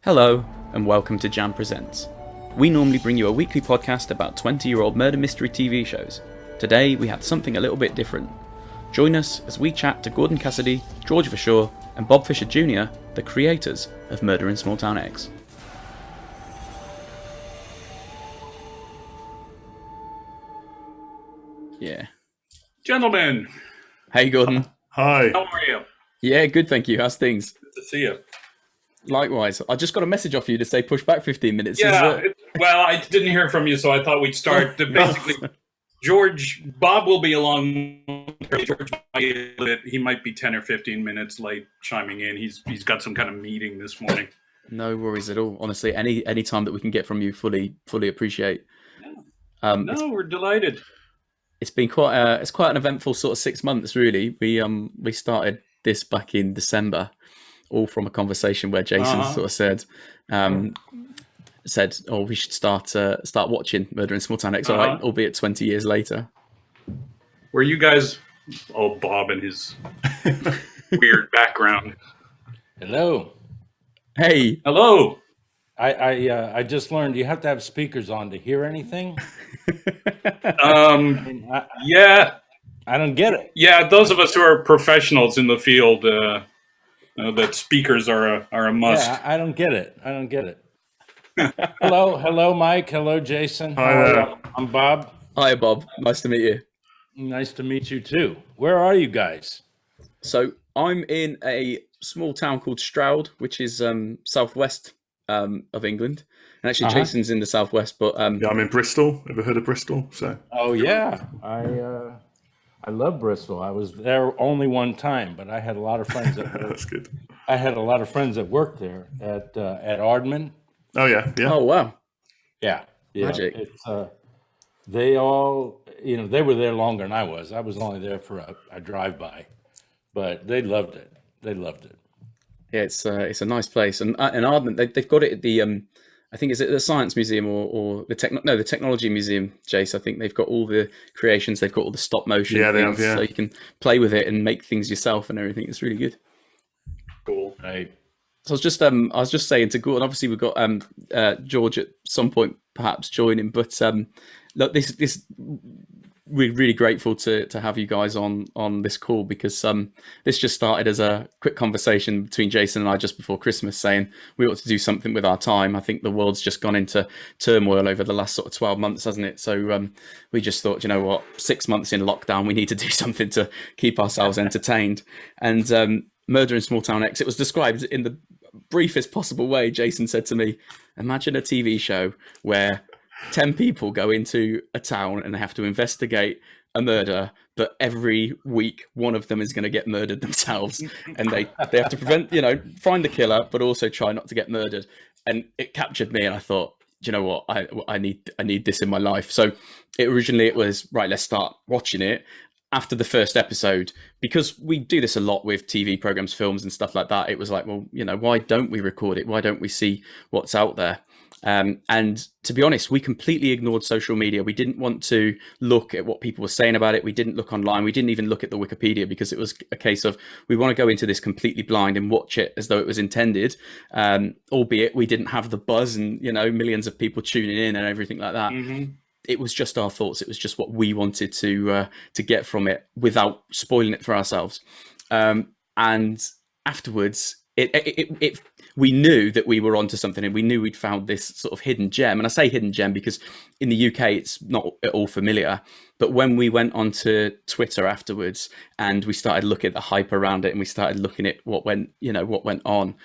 Hello, and welcome to Jam Presents. We normally bring you a weekly podcast about 20-year-old murder mystery TV shows. Today, we have something a little bit different. Join us as we chat to Gordon Cassidy, George Verschoor, and Bob Fisher Jr., the creators of Murder in Small Town X. Yeah. Gentlemen. Hey, Gordon. Hi. How are you? Yeah, good, thank you. How's things? Good to see you. Likewise. I just got a message off you to say push back 15 minutes. Yeah, well, I didn't hear from you, so I thought we'd start. Basically, Bob will be along. George, he might be 10 or 15 minutes late chiming in. He's got some kind of meeting this morning. No worries at all. Honestly, any time that we can get from you, fully appreciate. No, we're delighted. It's been quite an eventful sort of 6 months, really. We started this back in December, all from a conversation where Jason sort of said, "Oh, we should start watching Murder in Small Town X," right, albeit 20 years later. Were you guys? Oh, Bob and his weird background. Hello. Hey. Hello. I just learned you have to have speakers on to hear anything. Yeah. I don't get it. Yeah, those of us who are professionals in the field know that speakers are a must. Yeah, I don't get it. Hello, Mike. Hello, Jason. Hi there. I'm Bob. Hi, Bob. Nice to meet you. Nice to meet you too. Where are you guys? So I'm in a small town called Stroud, which is southwest of England. And actually, Jason's in the southwest, but Yeah, I'm in Bristol. Ever heard of Bristol? Oh yeah, I love Bristol. I was there only one time, but I had a lot of friends that That's good. I had a lot of friends that worked there at Ardman. Oh yeah. oh wow, Yeah. Magic. It's they all, they were there longer than I was. I was only there for a drive-by, but they loved it. yeah, it's a nice place, and Ardman they've got it at the I think is it the Science Museum or the Technology Museum, Jace. I think they've got all the creations. They've got all the stop motion things, so you can play with it and make things yourself and everything. It's really good. Cool. Right. So I was just saying to Gordon. Obviously, we've got George at some point perhaps joining, but look, this we're really grateful to have you guys on this call, because this just started as a quick conversation between Jason and I just before Christmas, saying we ought to do something with our time. I think the world's just gone into turmoil over the last sort of 12 months, hasn't it? So we just thought, you know what, 6 months in lockdown, we need to do something to keep ourselves entertained. And Murder in Small Town X, it was described in the briefest possible way. Jason said to me, imagine a TV show where 10 people go into a town and they have to investigate a murder, but every week one of them is going to get murdered themselves, and they have to find the killer, but also try not to get murdered. And it captured me, and I thought, you know what, I need this in my life. So originally it was, right, let's start watching it. After the first episode, because we do this a lot with TV programs, films and stuff like that, it was like, well, why don't we record it? Why don't we see what's out there? And to be honest, we completely ignored social media. We didn't want to look at what people were saying about it. We didn't look online. We didn't even look at the Wikipedia, because it was a case of, we want to go into this completely blind and watch it as though it was intended. Albeit we didn't have the buzz and, millions of people tuning in and everything like that. Mm-hmm. It was just our thoughts. It was just what we wanted to get from it without spoiling it for ourselves. And afterwards, we knew that we were onto something, and we knew we'd found this sort of hidden gem. And I say hidden gem because in the UK it's not at all familiar. But when we went onto Twitter afterwards and we started looking at the hype around it, and we started looking at what went on,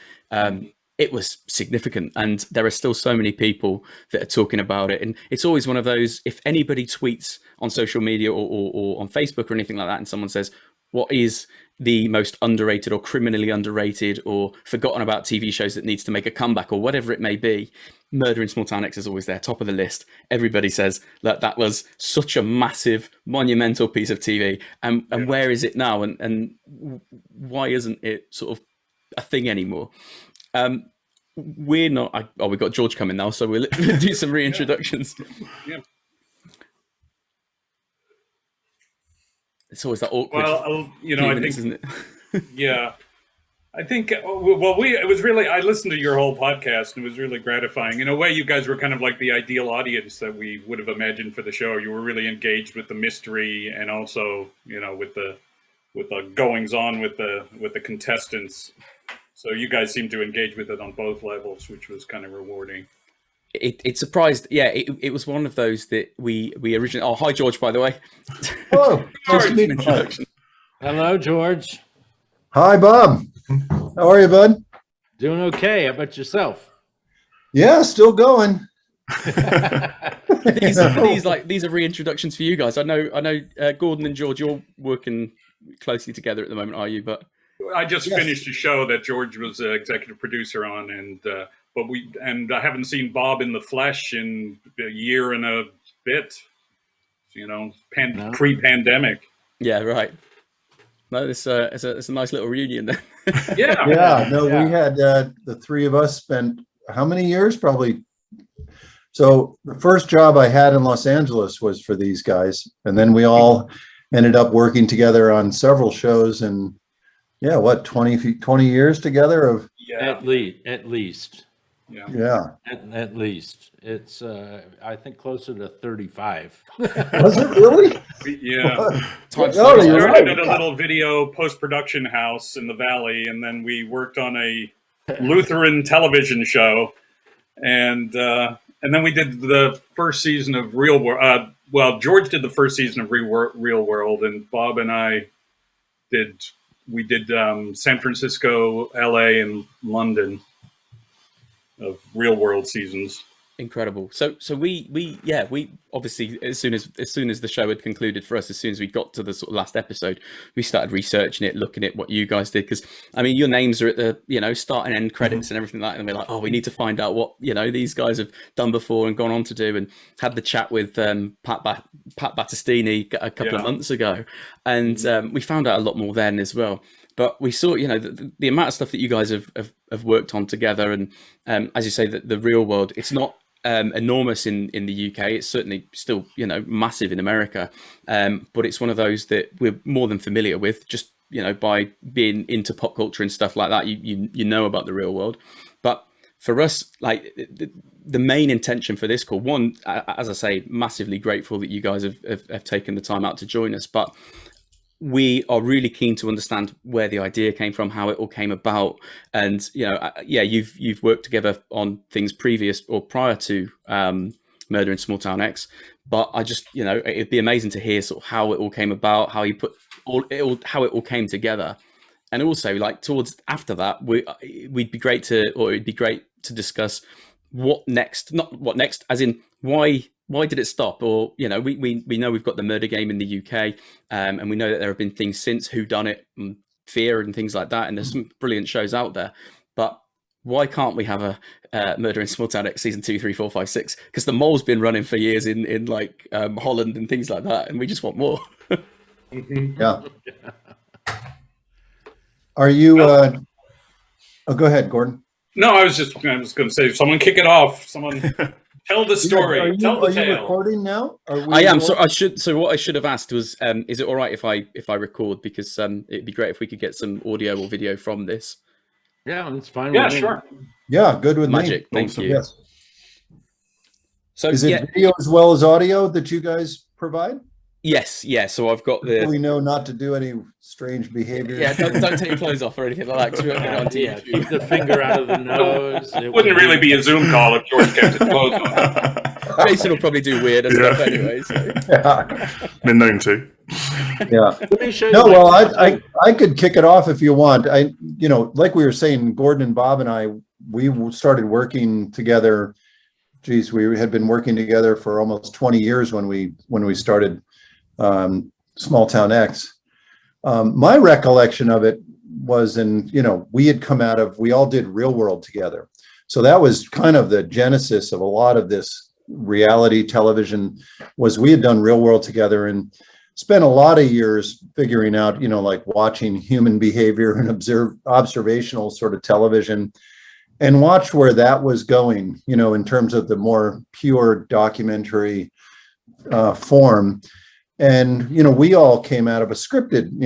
it was significant. And there are still so many people that are talking about it. And it's always one of those, if anybody tweets on social media or on Facebook or anything like that, and someone says, what is the most underrated or criminally underrated or forgotten about TV shows that needs to make a comeback, or whatever it may be, Murder in Small Town X is always there, top of the list. Everybody says that was such a massive, monumental piece of TV. And where is it now? And why isn't it sort of a thing anymore? We're not. We've got George coming now, so we'll do some reintroductions. Yeah. It's always that awkward. Well, I think, isn't it? Yeah. I think, it was really, I listened to your whole podcast and it was really gratifying. In a way, you guys were kind of like the ideal audience that we would have imagined for the show. You were really engaged with the mystery and also, with the goings on with the contestants. So you guys seemed to engage with it on both levels, which was kind of rewarding. It surprised, it was one of those that we originally. Oh, hi George, by the way. Oh, George, nice to meet you. Introduction. Hello, George. Hi, Bob. How are you, bud? Doing okay. How about yourself? Yeah, still going. these are reintroductions for you guys. I know Gordon and George, you're working closely together at the moment, are you? But I just finished a show that George was executive producer on, and I haven't seen Bob in the flesh in a year and a bit. Pre-pandemic. Yeah, right. No, it's a nice little reunion then. Yeah. Yeah, no, we had the three of us spent how many years? Probably. So the first job I had in Los Angeles was for these guys, and then we all ended up working together on several shows, and 20 years together of At least. yeah. At least. It's I think closer to 35. Was it really? Yeah. Oh, We you're started right. at a little video post-production house in the Valley, and then we worked on a Lutheran television show, and then we did the first season of Real World. George did the first season of Real World, and Bob and I did San Francisco, LA, and London of Real World seasons. Incredible. So we obviously as soon as the show had concluded for us, as soon as we got to the sort of last episode, we started researching it, looking at what you guys did, because I mean your names are at the start and end credits and everything like that, and we're like, oh, we need to find out what these guys have done before and gone on to do, and had the chat with Pat Battistini a couple of months ago, and we found out a lot more then as well. But we saw, the amount of stuff that you guys have worked on together, and as you say, the Real World, it's not enormous in the UK. It's certainly still massive in America, but it's one of those that we're more than familiar with, just by being into pop culture and stuff like that. You know about the Real World, but for us, like the main intention for this call, one, as I say, massively grateful that you guys have taken the time out to join us, but we are really keen to understand where the idea came from, how it all came about, and you've worked together on things previous or prior to Murder in Small Town X, but I just it'd be amazing to hear sort of how it all came about, how you put how it all came together, and also like towards after that, it'd be great to discuss what next, not what next, as in why did it stop? Or we know we've got the murder game in the UK, and we know that there have been things since, Who Done It, and Fear, and things like that, and there's some brilliant shows out there. But why can't we have a Murder in Small Town X season 2, 3, 4, 5, 6? Because the mole's been running for years in like Holland and things like that, and we just want more. Yeah. Are you? Go ahead, Gordon. No, I was going to say, someone kick it off. Someone. Tell the story. Tell the tale. Are you recording now? I am. So I should. So what I should have asked was, is it all right if I record? Because it'd be great if we could get some audio or video from this. Yeah, that's fine. Yeah, with me. sure. Yeah, good with Magic. me. Thank you. Yes. So Is it video as well as audio that you guys provide? Yes. Yeah. So I've got the. We know not to do any strange behavior. Yeah. Don't take your clothes off or anything like that. 'Cause we're on TV. Yeah, keep the finger out of the nose. It wouldn't really be a Zoom call if George kept his clothes on. Jason will probably do weirder stuff anyway. So. Yeah. Been known to. Yeah. Let me show you. No, well, I could kick it off if you want. Like we were saying, Gordon and Bob and I, we started working together. Geez, we had been working together for almost 20 years when we started Small Town X. My recollection of it was we had come out of, we all did Real World together. So that was kind of the genesis of a lot of this reality television, was we had done Real World together and spent a lot of years figuring out, like watching human behavior and observational sort of television, and watched where that was going, in terms of the more pure documentary form. And, we all came out of a scripted,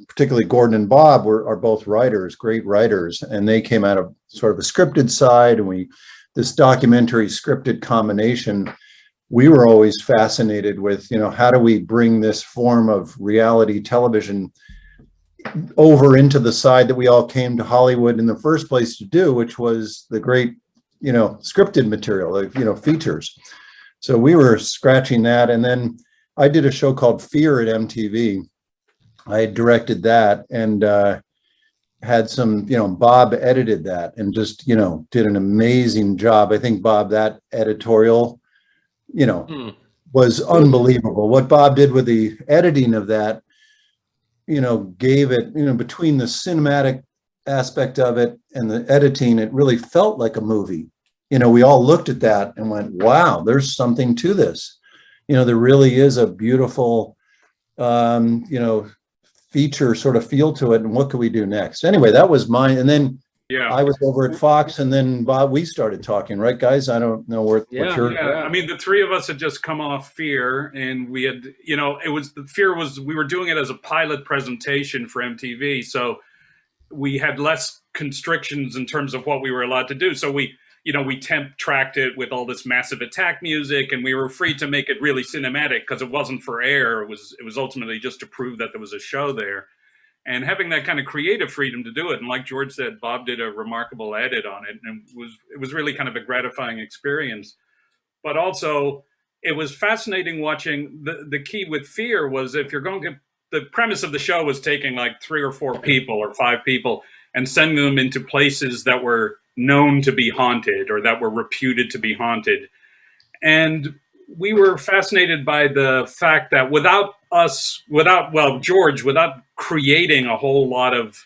particularly Gordon and Bob are both writers, great writers, and they came out of sort of a scripted side, and this documentary scripted combination, we were always fascinated with, how do we bring this form of reality television over into the side that we all came to Hollywood in the first place to do, which was the great, scripted material, like, features. So we were scratching that. And then I did a show called Fear at MTV. I directed that and had some, Bob edited that and just, did an amazing job. I think, Bob, that editorial, was unbelievable. What Bob did with the editing of that, gave it, between the cinematic aspect of it and the editing, it really felt like a movie. We all looked at that and went, wow, there's something to this. There really is a beautiful, feature sort of feel to it. And what could we do next? Anyway, that was mine. And then I was over at Fox, and then Bob, we started talking, right, guys? I don't know what your... I mean, the three of us had just come off Fear, and we had, we were doing it as a pilot presentation for MTV. So we had less constrictions in terms of what we were allowed to do. So we temp tracked it with all this Massive Attack music, and we were free to make it really cinematic because it wasn't for air. It was ultimately just to prove that there was a show there. And having that kind of creative freedom to do it. And like George said, Bob did a remarkable edit on it. And it was really kind of a gratifying experience. But also, it was fascinating watching. The key with Fear was, if you're going to, the premise of the show was taking like 3 or 4 people or 5 people and sending them into places that were known to be haunted or that were reputed to be haunted. And we were fascinated by the fact that without George, without creating a whole lot of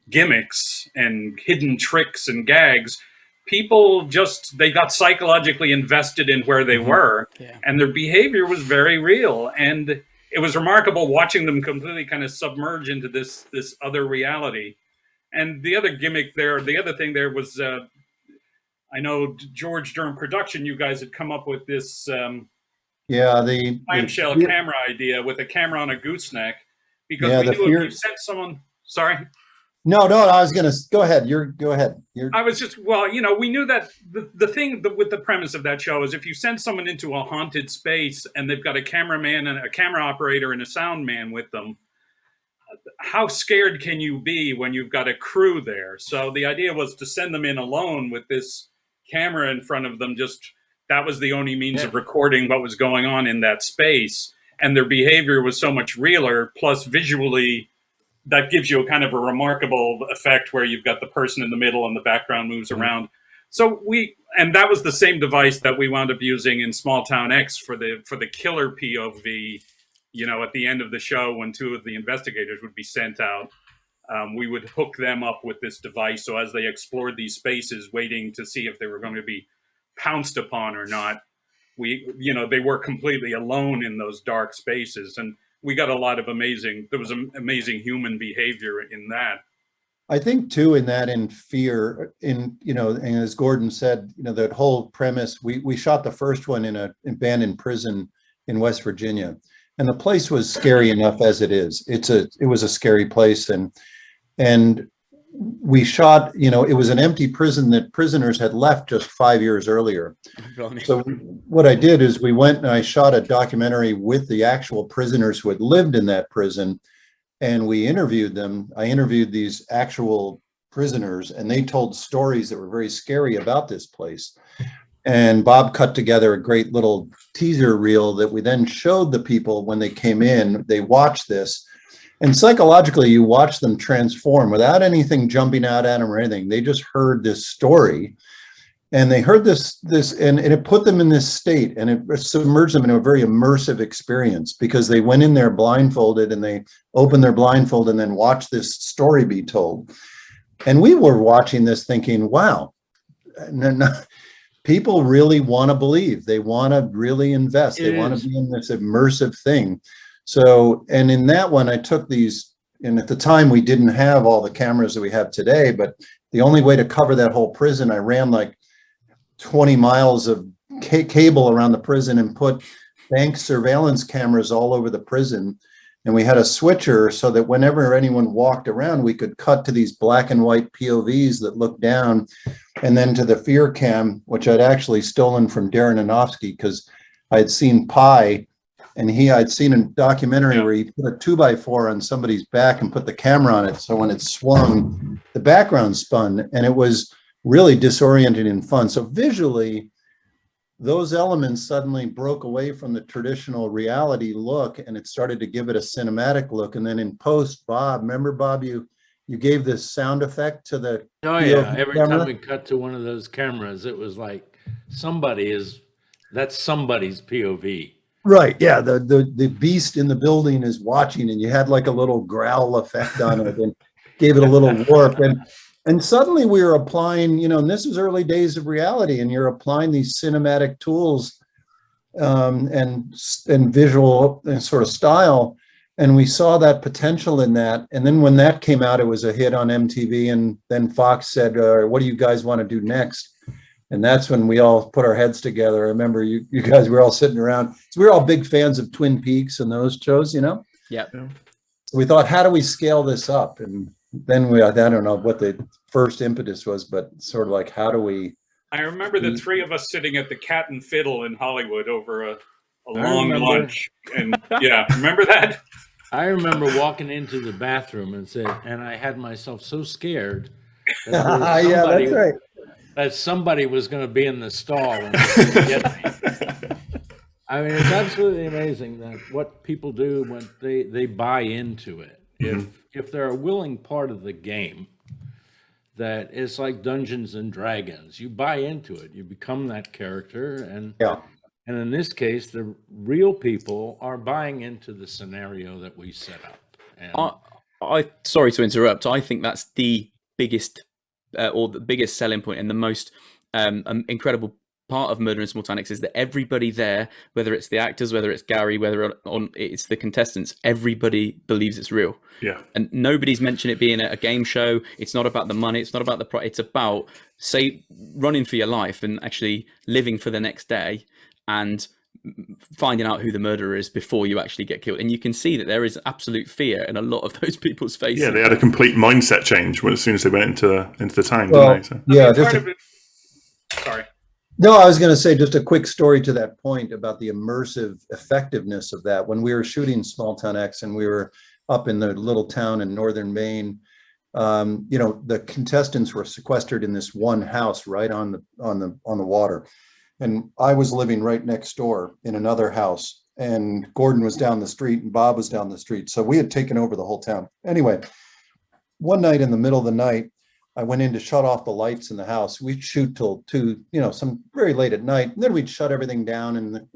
gimmicks and hidden tricks and gags, people they got psychologically invested in where they were, and their behavior was very real. And it was remarkable watching them completely kind of submerge into this other reality. And the other gimmick there, the other thing there was, I know, George, during production, you guys had come up with this the clamshell camera idea with a camera on a gooseneck, because we knew if you sent someone... Sorry? No, I was going to... Go ahead. Go ahead. I was just... Well, we knew that the thing with the premise of that show is if you send someone into a haunted space and they've got a cameraman and a camera operator and a sound man with them, how scared can you be when you've got a crew there? So the idea was to send them in alone with this camera in front of them. That was the only means of recording what was going on in that space. And their behavior was so much realer. Plus, visually, that gives you a kind of a remarkable effect where you've got the person in the middle and the background moves around. So and that was the same device that we wound up using in Small Town X for the killer POV. At the end of the show, when 2 of the investigators would be sent out, we would hook them up with this device. So as they explored these spaces, waiting to see if they were going to be pounced upon or not, they were completely alone in those dark spaces. And we got there was amazing human behavior in that. I think too, in Fear, and as Gordon said, that whole premise, we shot the first one in an abandoned prison in West Virginia. And the place was scary enough as it is. It was a scary place, and we shot. It was an empty prison that prisoners had left just 5 years earlier. So what I did is we went and I shot a documentary with the actual prisoners who had lived in that prison, and we interviewed them. I interviewed these actual prisoners, and they told stories that were very scary about this place. And Bob cut together a great little teaser reel that we then showed the people when they came in. They watched this, and psychologically, you watch them transform without anything jumping out at them or anything. They just heard this story, and they heard this, and it put them in this state, and it submerged them in a very immersive experience, because they went in there blindfolded, and they opened their blindfold and then watched this story be told. And we were watching this thinking, wow. People really want to believe. They want to really invest. They want to be in this immersive thing. So, and in that one, I took these, and at the time we didn't have all the cameras that we have today, but the only way to cover that whole prison, I ran like 20 miles of cable around the prison and put bank surveillance cameras all over the prison. And we had a switcher so that whenever anyone walked around, we could cut to these black and white POVs that looked down, and then to the fear cam, which I'd actually stolen from Darren Aronofsky because I had seen Pi, and I'd seen a documentary where he put a 2x4 on somebody's back and put the camera on it. So when it swung, the background spun, and it was really disorienting and fun. So visually, those elements suddenly broke away from the traditional reality look, and it started to give it a cinematic look. And then in post, Bob, remember Bob, you gave this sound effect to the Oh yeah, every camera? time we cut to one of those cameras, it was like that's somebody's POV. Right. Yeah. The beast in the building is watching, and you had like a little growl effect on it and gave it a little warp. And suddenly we were applying, and this was early days of reality, and you're applying these cinematic tools and visual and sort of style. And we saw that potential in that. And then when that came out, it was a hit on MTV. And then Fox said, what do you guys want to do next? And that's when we all put our heads together. I remember you guys were all sitting around. So we were all big fans of Twin Peaks and those shows, Yeah. So we thought, how do we scale this up? And then I don't know what the first impetus was, but sort of like, how do we? I remember the three of us sitting at the Cat and Fiddle in Hollywood over a long lunch. And remember that? I remember walking into the bathroom and I had myself so scared that Yeah, that's right. that somebody was going to be in the stall and get me. I mean, it's absolutely amazing that what people do when they buy into it. If they're a willing part of the game, that it's like Dungeons and Dragons. You buy into it, you become that character, and in this case, the real people are buying into the scenario that we set up. And I sorry to interrupt. I think that's the biggest or the biggest selling point and the most incredible part of Murder in Small Town X is that everybody there, whether it's the actors, whether it's Gary, whether it's the contestants, everybody believes it's real. Yeah. And nobody's mentioned it being a game show. It's not about the money. It's not about the it's about, say, running for your life and actually living for the next day and finding out who the murderer is before you actually get killed. And you can see that there is absolute fear in a lot of those people's faces. Yeah, they had a complete mindset change as soon as they went into the town, Well, didn't they? So. Yeah. Sorry. No, I was going to say just a quick story to that point about the immersive effectiveness of that. When we were shooting Small Town X and we were up in the little town in northern Maine, the contestants were sequestered in this one house right on the water. And I was living right next door in another house, and Gordon was down the street and Bob was down the street. So we had taken over the whole town. Anyway, one night in the middle of the night, I went in to shut off the lights in the house. We'd shoot till 2, some very late at night. And then we'd shut everything down and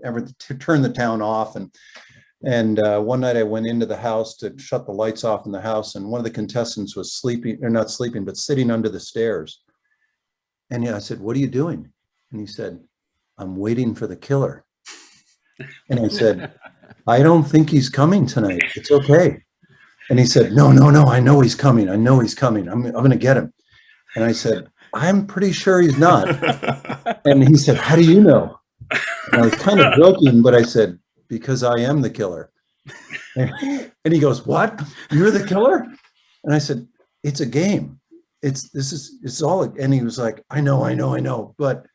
turn the town off. And one night I went into the house to shut the lights off in the house. And one of the contestants was sleeping, or not sleeping, but sitting under the stairs. And I said, "What are you doing?" And he said, "I'm waiting for the killer." And I said, "I don't think he's coming tonight. It's okay." And he said, No, I know he's coming. I know he's coming. I'm going to get him. And I said, "I'm pretty sure he's not." And he said, "How do you know?" And I was kind of joking, but I said, "Because I am the killer." And he goes, "What? You're the killer?" And I said, "It's a game. It's all." And he was like, I know. But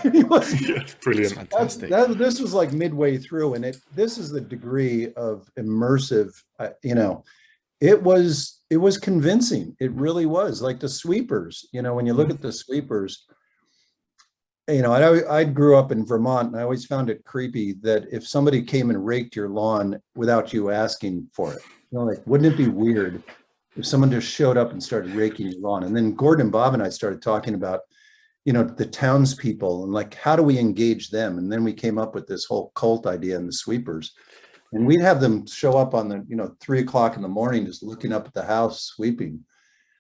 he was Brilliant. Fantastic. this was like midway through, and this is the degree of immersive, it was convincing. It really was. Like the sweepers, when you look at the sweepers, I grew up in Vermont, and I always found it creepy that if somebody came and raked your lawn without you asking for it, like, wouldn't it be weird if someone just showed up and started raking your lawn? And then Gordon, Bob, and I started talking about the townspeople and like, how do we engage them? And then we came up with this whole cult idea in the sweepers, and we'd have them show up on the 3 o'clock in the morning, just looking up at the house sweeping.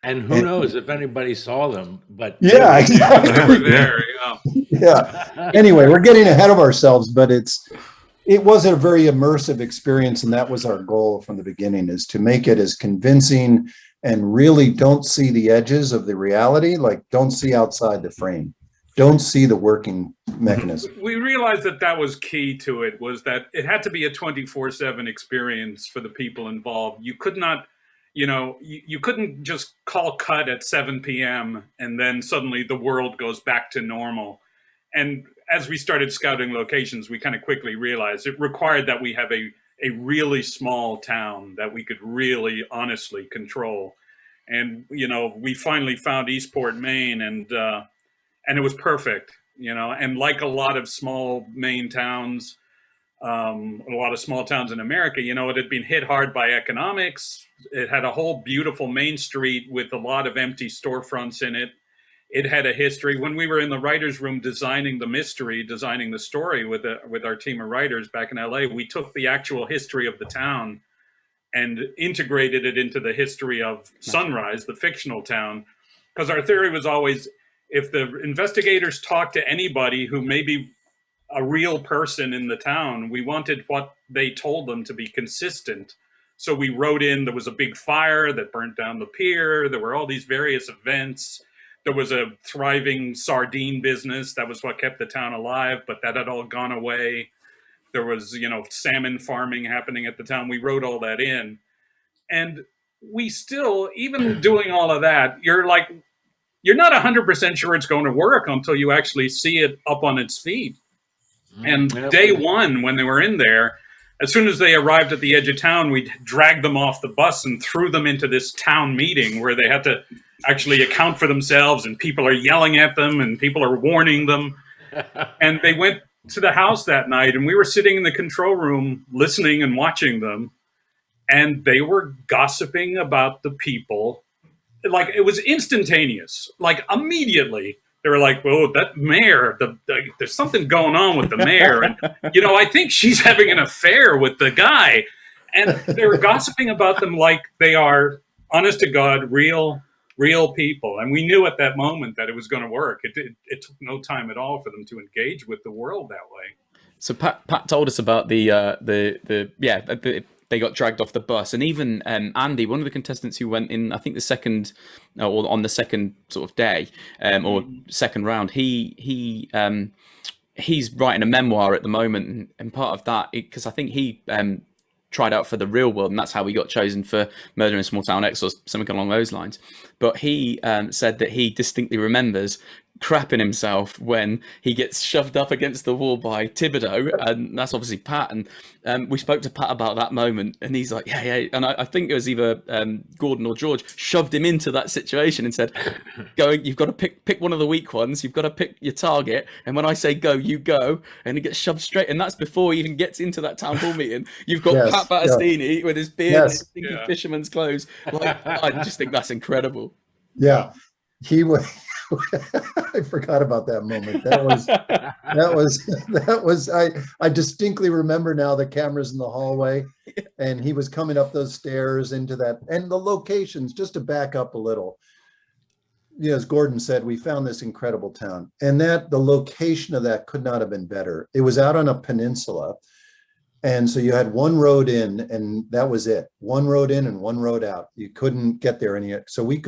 And who knows if anybody saw them, but Yeah, exactly. They were there. Yeah. Anyway, we're getting ahead of ourselves, but it was a very immersive experience. And that was our goal from the beginning, is to make it as convincing and really don't see the edges of the reality, like don't see outside the frame. don't see the working mechanism. We realized that that was key to it, was that it had to be a 24/7 experience for the people involved. You could not, you couldn't just call cut at 7 p.m. and then suddenly the world goes back to normal. And as we started scouting locations, we kind of quickly realized it required that we have a really small town that we could really honestly control. And, we finally found Eastport, Maine, and it was perfect, and like a lot of small Maine towns, a lot of small towns in America, it had been hit hard by economics. It had a whole beautiful main street with a lot of empty storefronts in it. It had a history. When we were in the writer's room designing the story with our team of writers back in LA, we took the actual history of the town and integrated it into the history of Sunrise, the fictional town, because our theory was always, if the investigators talked to anybody who may be a real person in the town, we wanted what they told them to be consistent. So we wrote in, there was a big fire that burnt down the pier. There were all these various events. There was a thriving sardine business. That was what kept the town alive, but that had all gone away. There was, salmon farming happening at the town. We wrote all that in. And we still, even doing all of that, you're not 100% sure it's going to work until you actually see it up on its feet. And day one, when they were in there, as soon as they arrived at the edge of town, we dragged them off the bus and threw them into this town meeting where they had to actually account for themselves, and people are yelling at them and people are warning them. And they went to the house that night, and we were sitting in the control room listening and watching them, and they were gossiping about the people. Like, it was instantaneous, like immediately. They were like, "Well, that mayor, there's something going on with the mayor. And, I think she's having an affair with the guy." And they were gossiping about them like they are, honest to God, real people. And we knew at that moment that it was going to work. It took no time at all for them to engage with the world that way. So Pat told us about they got dragged off the bus, and even Andy, one of the contestants who went in, I think the second, or on the second sort of day, or second round, he's writing a memoir at the moment, and part of that, because I think he tried out for the real world, and that's how he got chosen for Murder in Small Town X or something along those lines. But he said that he distinctly remembers crapping himself when he gets shoved up against the wall by Thibodeau, and that's obviously Pat. And we spoke to Pat about that moment, and he's like, yeah. And I think it was either Gordon or George shoved him into that situation and said, "Go, you've got to pick one of the weak ones. You've got to pick your target. And when I say go, you go." And he gets shoved straight. And that's before he even gets into that town hall meeting. You've got Pat Battistini with his beard and his stinky fisherman's clothes. Like, I just think that's incredible. Yeah, he was. I forgot about that moment. I distinctly remember now the cameras in the hallway, and he was coming up those stairs into that, and the locations, just to back up a little. As Gordon said, we found this incredible town, and the location of that could not have been better. It was out on a peninsula. And so you had one road in, and that was it. One road in and one road out. You couldn't get there any. So we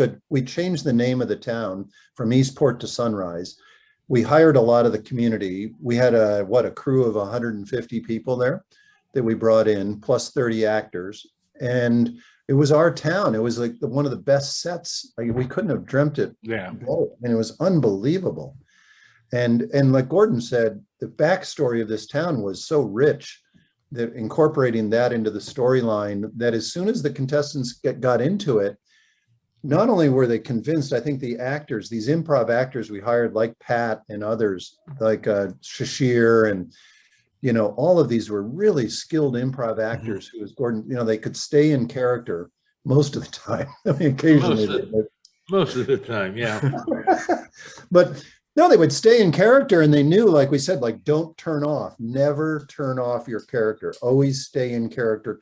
changed the name of the town from Eastport to Sunrise. We hired a lot of the community. We had a crew of 150 people there that we brought in, plus 30 actors. And it was our town. It was like one of the best sets. Like, we couldn't have dreamt it. Yeah. And it was unbelievable. And like Gordon said, the backstory of this town was so rich, that incorporating that into the storyline, that as soon as the contestants got into it, not only were they convinced, I think the actors, these improv actors we hired, like Pat and others, like Verschoor, and all of these were really skilled improv actors who, as Gordon, they could stay in character most of the time. I mean, occasionally. Most of the time, yeah. But no, they would stay in character, and they knew, like we said, like, don't turn off, never turn off your character, always stay in character,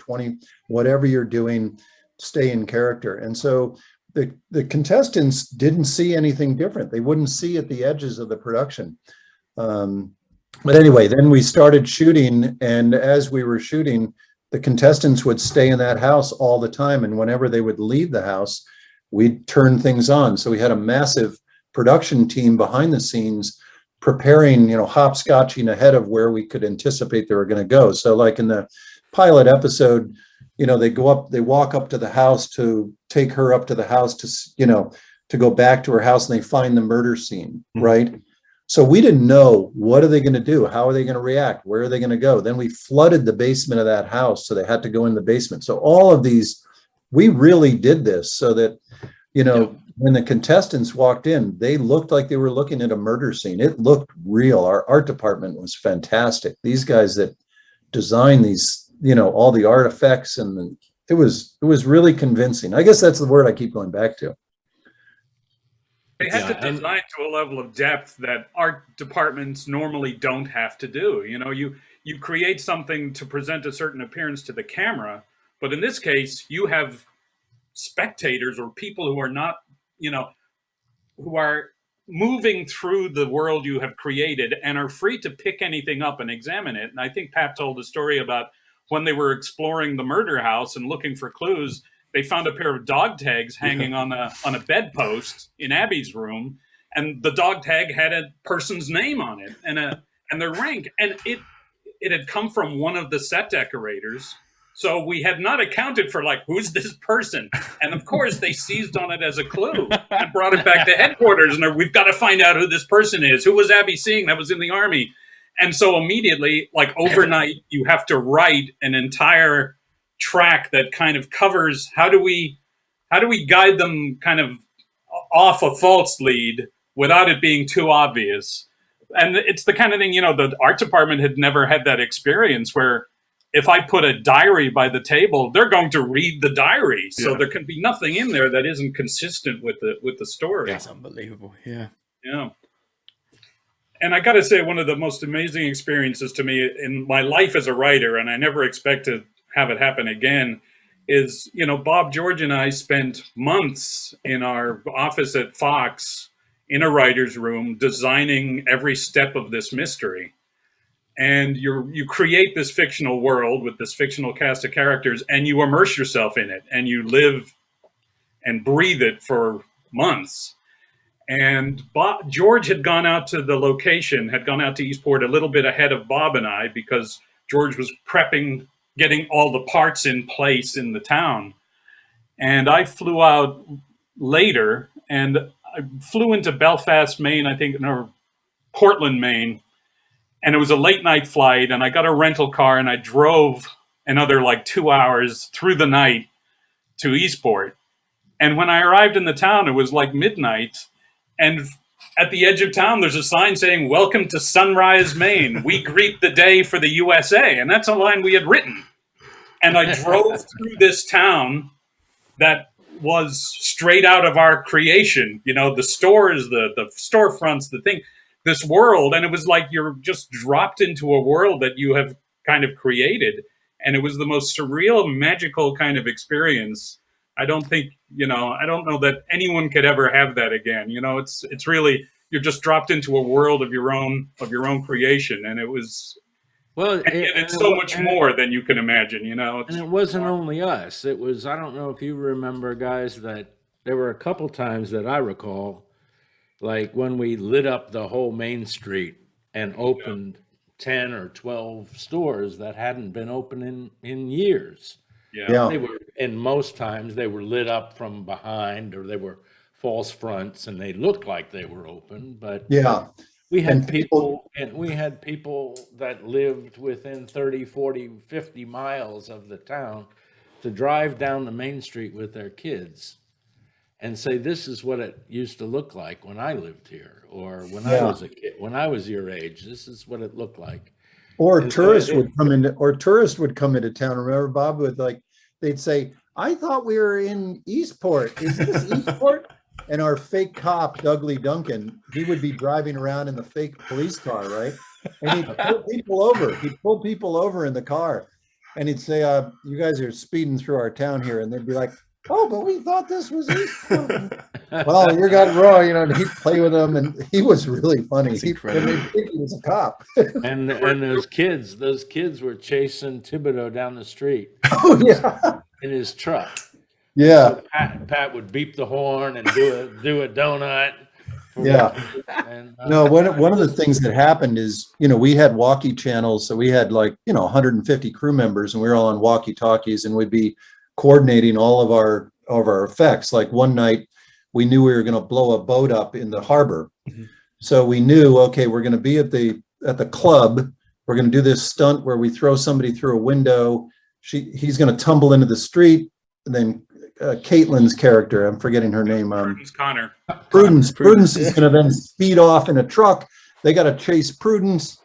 whatever you're doing, stay in character. And so the contestants didn't see anything different. They wouldn't see at the edges of the production. But anyway, then we started shooting, and as we were shooting, the contestants would stay in that house all the time. And whenever they would leave the house, we'd turn things on. So we had a massive production team behind the scenes preparing, hopscotching ahead of where we could anticipate they were going to go. So like in the pilot episode, they walk up to the house to take her up to the house to go back to her house, and they find the murder scene, right? So we didn't know, what are they going to do? How are they going to react? Where are they going to go? Then we flooded the basement of that house, so they had to go in the basement. So all of these, we really did this so that, when the contestants walked in, they looked like they were looking at a murder scene. It looked real. Our art department was fantastic. These guys that designed these, all the artifacts, and it was really convincing. I guess that's the word I keep going back to. They had to design to a level of depth that art departments normally don't have to do. You create something to present a certain appearance to the camera, but in this case, you have spectators or people who are not, who are moving through the world you have created and are free to pick anything up and examine it. And I think Pat told a story about when they were exploring the murder house and looking for clues, they found a pair of dog tags hanging on a bedpost in Abby's room, and the dog tag had a person's name on it and their rank, and it had come from one of the set decorators. So we had not accounted for who's this person, and of course they seized on it as a clue and brought it back to headquarters. And we've got to find out who this person is. Who was Abby seeing that was in the Army? And so immediately, overnight, you have to write an entire track that kind of covers how do we guide them kind of off a false lead without it being too obvious. And it's the kind of thing, the art department had never had that experience where if I put a diary by the table, they're going to read the diary. So there can be nothing in there that isn't consistent with the story. That's unbelievable. Yeah. Yeah. And I got to say, one of the most amazing experiences to me in my life as a writer, and I never expect to have it happen again, is, Bob, George, and I spent months in our office at Fox in a writer's room designing every step of this mystery. And you create this fictional world with this fictional cast of characters, and you immerse yourself in it, and you live and breathe it for months. And George had gone out to the location, had gone out to Eastport a little bit ahead of Bob and I, because George was prepping, getting all the parts in place in the town. And I flew out later, and I flew into Belfast, Maine, I think, or Portland, Maine. And it was a late night flight, and I got a rental car, and I drove another 2 hours through the night to Eastport. And when I arrived in the town, it was midnight. And at the edge of town, there's a sign saying, "Welcome to Sunrise, Maine. We greet the day for the USA." And that's a line we had written. And I drove through this town that was straight out of our creation. The stores, the storefronts, the thing, this world. And it was like you're just dropped into a world that you have kind of created. And it was the most surreal, magical kind of experience. I don't think, I don't know that anyone could ever have that again. It's really, you're just dropped into a world of your own creation. And it was, and it's so much more than you can imagine, And it wasn't only us. It was, I don't know if you remember, guys, that there were a couple times that I recall, when we lit up the whole Main Street and opened 10 or 12 stores that hadn't been open in years. Yeah. They were, and most times they were lit up from behind, or they were false fronts, and they looked like they were open. But we had people that lived within 30, 40, 50 miles of the town to drive down the Main Street with their kids and say, "This is what it used to look like when I lived here, or when I was a kid, when I was your age. This is what it looked like." Or tourists would come into town. Remember, Bob, they'd say, "I thought we were in Eastport. Is this Eastport?" And our fake cop, Dudley Duncan, he would be driving around in the fake police car, right? And he'd pull people over. He'd pull people over in the car, and he'd say, "You guys are speeding through our town here," and they'd be like, "Oh, but we thought this was Eastport." "Well, you got it wrong," and he'd play with them, and he was really funny. He was a cop. and those kids were chasing Thibodeau down the street. Oh yeah, in his truck. Yeah. So Pat would beep the horn and do a donut, Yeah. And, No, one of the things that happened is, we had walkie channels. So we had 150 crew members, and we were all on walkie talkies, and we'd be coordinating all of our effects. Like one night we knew we were going to blow a boat up in the harbor. Mhm. So we knew, okay, we're going to be at the club. We're going to do this stunt where we throw somebody through a window. He's going to tumble into the street. And then Caitlin's character, I'm forgetting her name. Prudence Connor. Prudence is going to then speed off in a truck. They got to chase Prudence.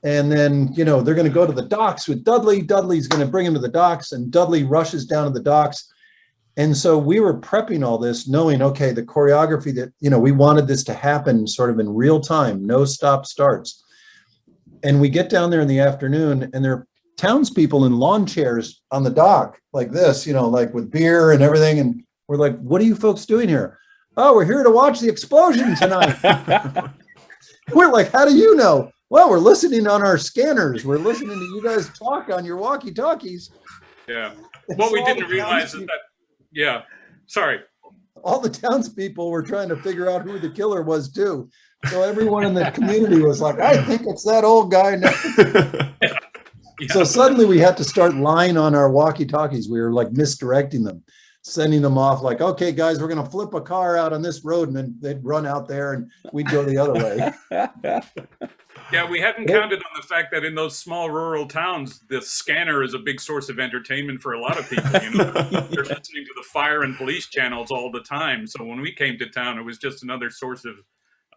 And then, they're going to go to the docks with Dudley. Dudley's going to bring him to the docks, and Dudley rushes down to the docks. And so we were prepping all this, knowing, okay, the choreography that, we wanted this to happen sort of in real time, no stop starts. And we get down there in the afternoon, and there are townspeople in lawn chairs on the dock like this, like with beer and everything. And we're like, what are you folks doing here? Oh, we're here to watch the explosion tonight. We're like, how do you know? Well, we're listening on our scanners. We're listening to you guys talk on your walkie-talkies. Yeah. What we didn't realize is that, yeah, sorry. All the townspeople were trying to figure out who the killer was too. So everyone in the community was like, I think it's that old guy now. Yeah. So suddenly we had to start lying on our walkie-talkies. We were like misdirecting them, sending them off like, okay, guys, we're going to flip a car out on this road, and then they'd run out there and we'd go the other way. Yeah, we hadn't counted on the fact that in those small rural towns, the scanner is a big source of entertainment for a lot of people. They're listening to the fire and police channels all the time. So when we came to town, it was just another source of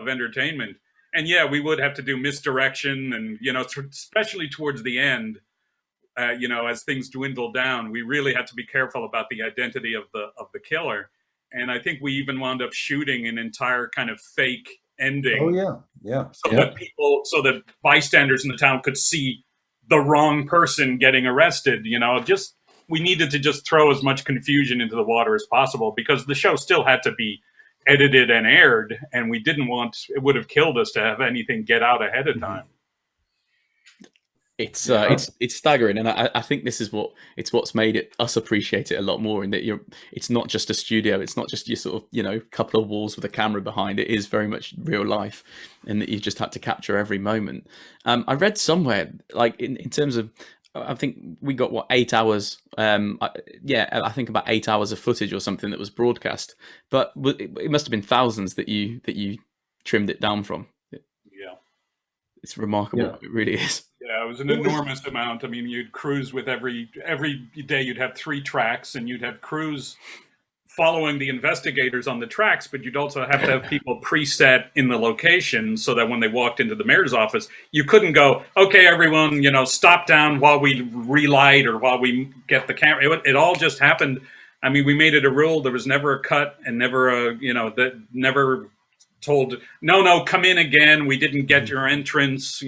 entertainment. And yeah, we would have to do misdirection, and especially towards the end, as things dwindled down, we really had to be careful about the identity of the killer. And I think we even wound up shooting an entire kind of fake ending. Oh yeah. So that bystanders in the town could see the wrong person getting arrested. We needed to just throw as much confusion into the water as possible, because the show still had to be edited and aired, and we didn't want, it would have killed us to have anything get out ahead of time. It's staggering, and I think this is what's made us appreciate it a lot more. In that it's not just a studio, it's not just your sort of couple of walls with a camera behind. It is very much real life, and that you just had to capture every moment. I read somewhere, like in terms of, I think we got 8 hours. I think about 8 hours of footage or something that was broadcast, but it must have been thousands that you trimmed it down from. Yeah, it's remarkable. Yeah. It really is. Yeah, it was an enormous amount. I mean, you'd cruise with every day. You'd have 3 tracks, and you'd have crews following the investigators on the tracks, but you'd also have to have people preset in the location so that when they walked into the mayor's office, you couldn't go, okay, everyone, stop down while we relight or while we get the camera. It all just happened. I mean, we made it a rule. There was never a cut, and never never told, no, come in again. We didn't get your entrance,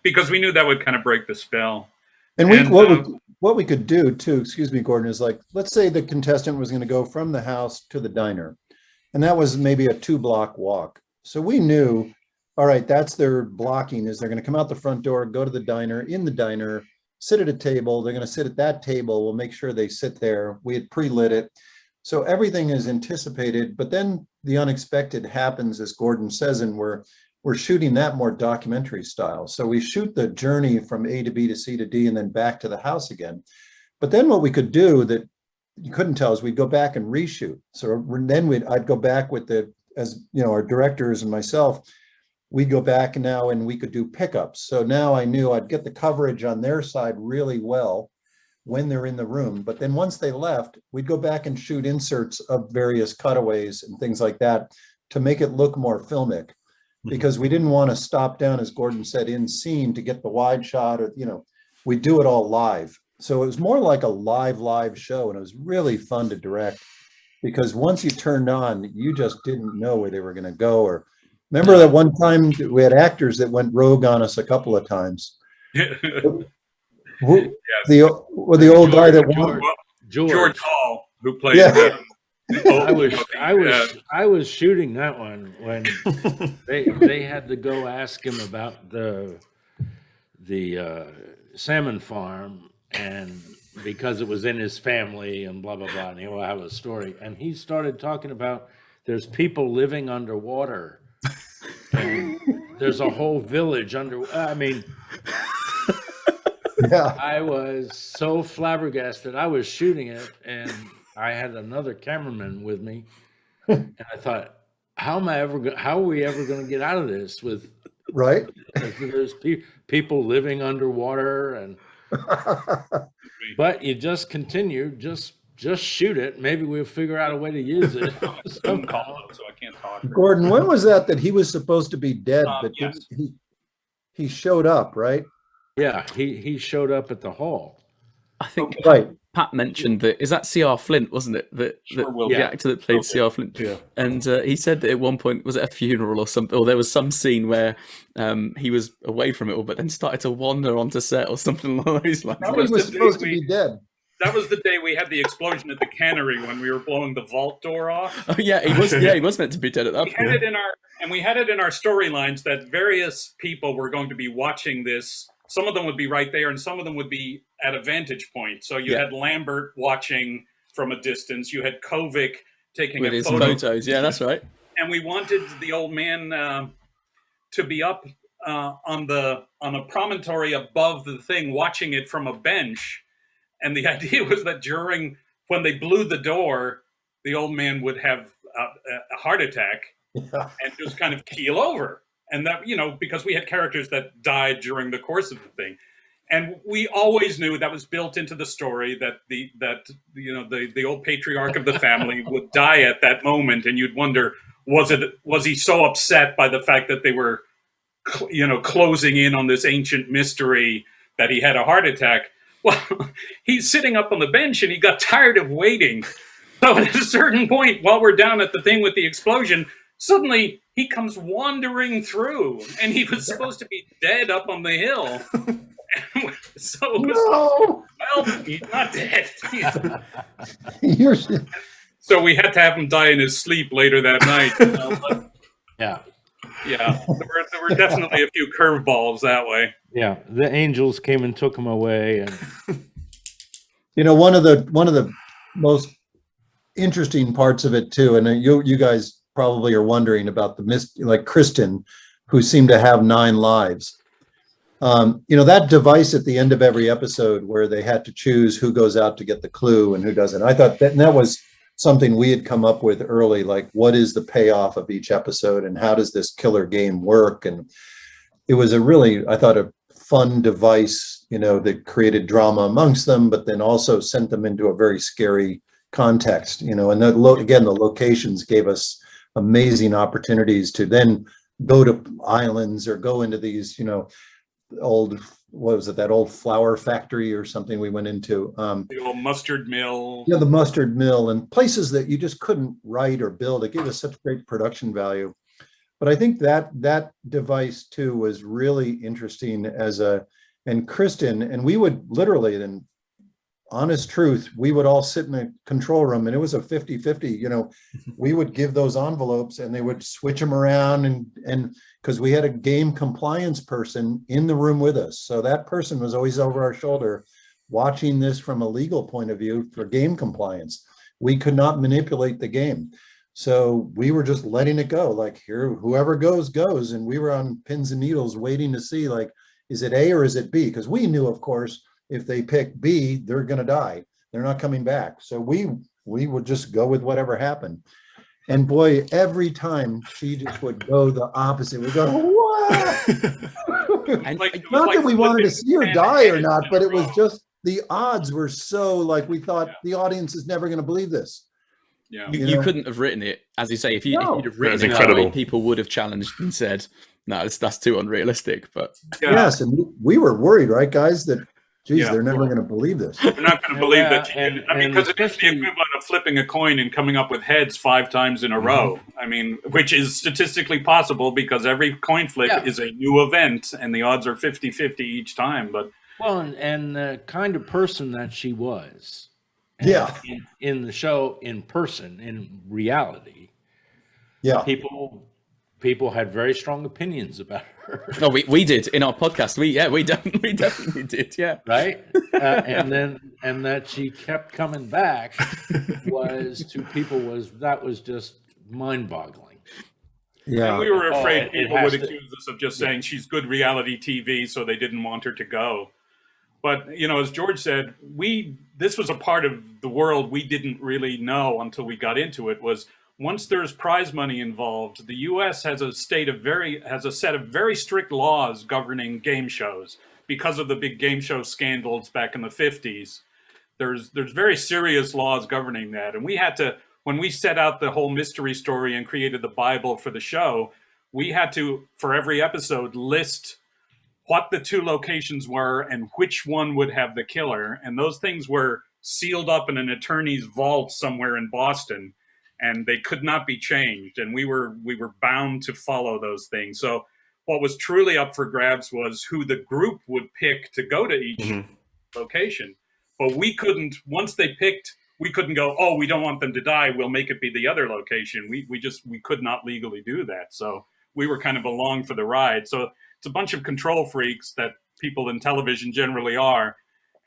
because we knew that would kind of break the spell. And what we could do too, excuse me, Gordon, is like, let's say the contestant was going to go from the house to the diner, and that was maybe a 2-block walk. So we knew, all right, that's their blocking, is they're going to come out the front door, go to the diner, in the diner, sit at a table. They're going to sit at that table. We'll make sure they sit there. We had pre-lit it. So everything is anticipated, but then the unexpected happens, as Gordon says, and we're shooting that more documentary style. So we shoot the journey from A to B to C to D and then back to the house again. But then what we could do that you couldn't tell is we'd go back and reshoot. So then I'd go back with our directors and myself, we'd go back now and we could do pickups. So now I knew I'd get the coverage on their side really well when they're in the room. But then once they left, we'd go back and shoot inserts of various cutaways and things like that to make it look more filmic. Because we didn't want to stop down, as Gordon said, in scene to get the wide shot, or we do it all live. So it was more like a live show, and it was really fun to direct, because once you turned on, you just didn't know where they were going to go. Or remember that one time we had actors that went rogue on us a couple of times. The old guy that George Hall, who played. I was shooting that one when they had to go ask him about the salmon farm, and because it was in his family and blah blah blah, and he'll have a story, and he started talking about there's people living underwater and there's a whole village under. I mean, Yeah. I was so flabbergasted. I was shooting it, and I had another cameraman with me, and I thought, how are we ever going to get out of this with Right. there's people living underwater, and but you just continue, just shoot it. Maybe we'll figure out a way to use it. Zoom call, so I can't talk. Gordon, when was that he was supposed to be dead, but Yes. he showed up, right? Yeah, he showed up at the hall. I think Right. Pat mentioned that. Is that C.R. Flint, wasn't it? Sure will The be. actor that played C.R. Flint. Yeah. And he said that at one point, was it a funeral or something, or there was some scene where he was away from it all, but then started to wander onto set or something along those lines. That He was was the supposed day to be dead. That was the day we had the explosion at the cannery when we were blowing the vault door off. Oh yeah, he was. Yeah, he was meant to be dead at that We had point. we had it in our storylines that various people were going to be watching this. Some of them would be right there, and some of them would be at a vantage point. So you Yeah. had Lambert watching from a distance. You had Kovic taking With a his photo, photos. Yeah, that's right. and we wanted the old man to be up on a promontory above the thing, watching it from a bench. And the idea was that when they blew the door, the old man would have a heart attack and just kind of keel over. And that, because we had characters that died during the course of the thing. And we always knew that was built into the story that the old patriarch of the family would die at that moment. And you'd wonder, was he so upset by the fact that they were, closing in on this ancient mystery that he had a heart attack? Well, he's sitting up on the bench and he got tired of waiting. So at a certain point, while we're down at the thing with the explosion, suddenly he comes wandering through, and he was supposed to be dead up on the hill. So it was, No. well, he's not dead. You're, So we had to have him die in his sleep later that night. But Yeah, yeah, there were definitely a few curveballs that way. yeah. The angels came and took him away, and one of the most interesting parts of it too, and you guys probably are wondering about like Kristen, who seemed to have 9 lives. That device at the end of every episode where they had to choose who goes out to get the clue and who doesn't. I thought that was something we had come up with early, like what is the payoff of each episode and how does this killer game work? And it was I thought, a fun device, that created drama amongst them, but then also sent them into a very scary context, and again, the locations gave us amazing opportunities to then go to islands or go into these, old, what was it, that old flour factory or something we went into. The old mustard mill. Yeah, the mustard mill, and places that you just couldn't write or build. It gave us such great production value. But I think that device too was really interesting and Kristen, and we would literally, and honest truth, we would all sit in a control room and it was a 50-50, we would give those envelopes and they would switch them around and because we had a game compliance person in the room with us. So that person was always over our shoulder watching this from a legal point of view for game compliance. We could not manipulate the game. So we were just letting it go, like, here, whoever goes, and we were on pins and needles waiting to see, like, is it A or is it B? Because we knew, of course, if they pick B, they're going to die. They're not coming back. So we would just go with whatever happened. And boy, every time she just would go the opposite. We go, what? And Not that we wanted to see her die or not, but it was just the odds were so, like, we thought the audience is never going to believe this. Yeah. you couldn't have written it, as you say, if you'd have written That's it that way, incredible. people would have challenged and said, no, that's too unrealistic. But Yeah. Yes, and we were worried, right, guys, that, geez, Yeah. they're never going to believe this. They're not going to believe Yeah, that. Because it's the especially- equivalent of flipping a coin and coming up with heads 5 times in a row. I mean, which is statistically possible because every coin flip is a new event and the odds are 50-50 each time. But well, and the kind of person that she was. Yeah. In the show, in person, in reality, Yeah. people had very strong opinions about her. no, we did in our podcast. We definitely did. Yeah. Right? And that she kept coming back was just mind-boggling. And we were afraid it people has would to- accuse us of just saying she's good reality TV, so they didn't want her to go. But, you know, as George said, this was a part of the world we didn't really know until we got into it, was once there's prize money involved, the US has a set of very strict laws governing game shows because of the big game show scandals back in the 50s. There's very serious laws governing that. And we had to, when we set out the whole mystery story and created the Bible for the show, we had to, for every episode, list what the two locations were and which one would have the killer. And those things were sealed up in an attorney's vault somewhere in Boston, and they could not be changed. And we were bound to follow those things. So what was truly up for grabs was who the group would pick to go to each location. But we couldn't, once they picked, we couldn't go, oh, we don't want them to die, we'll make it be the other location. We could not legally do that. So we were kind of along for the ride. So it's a bunch of control freaks that people in television generally are.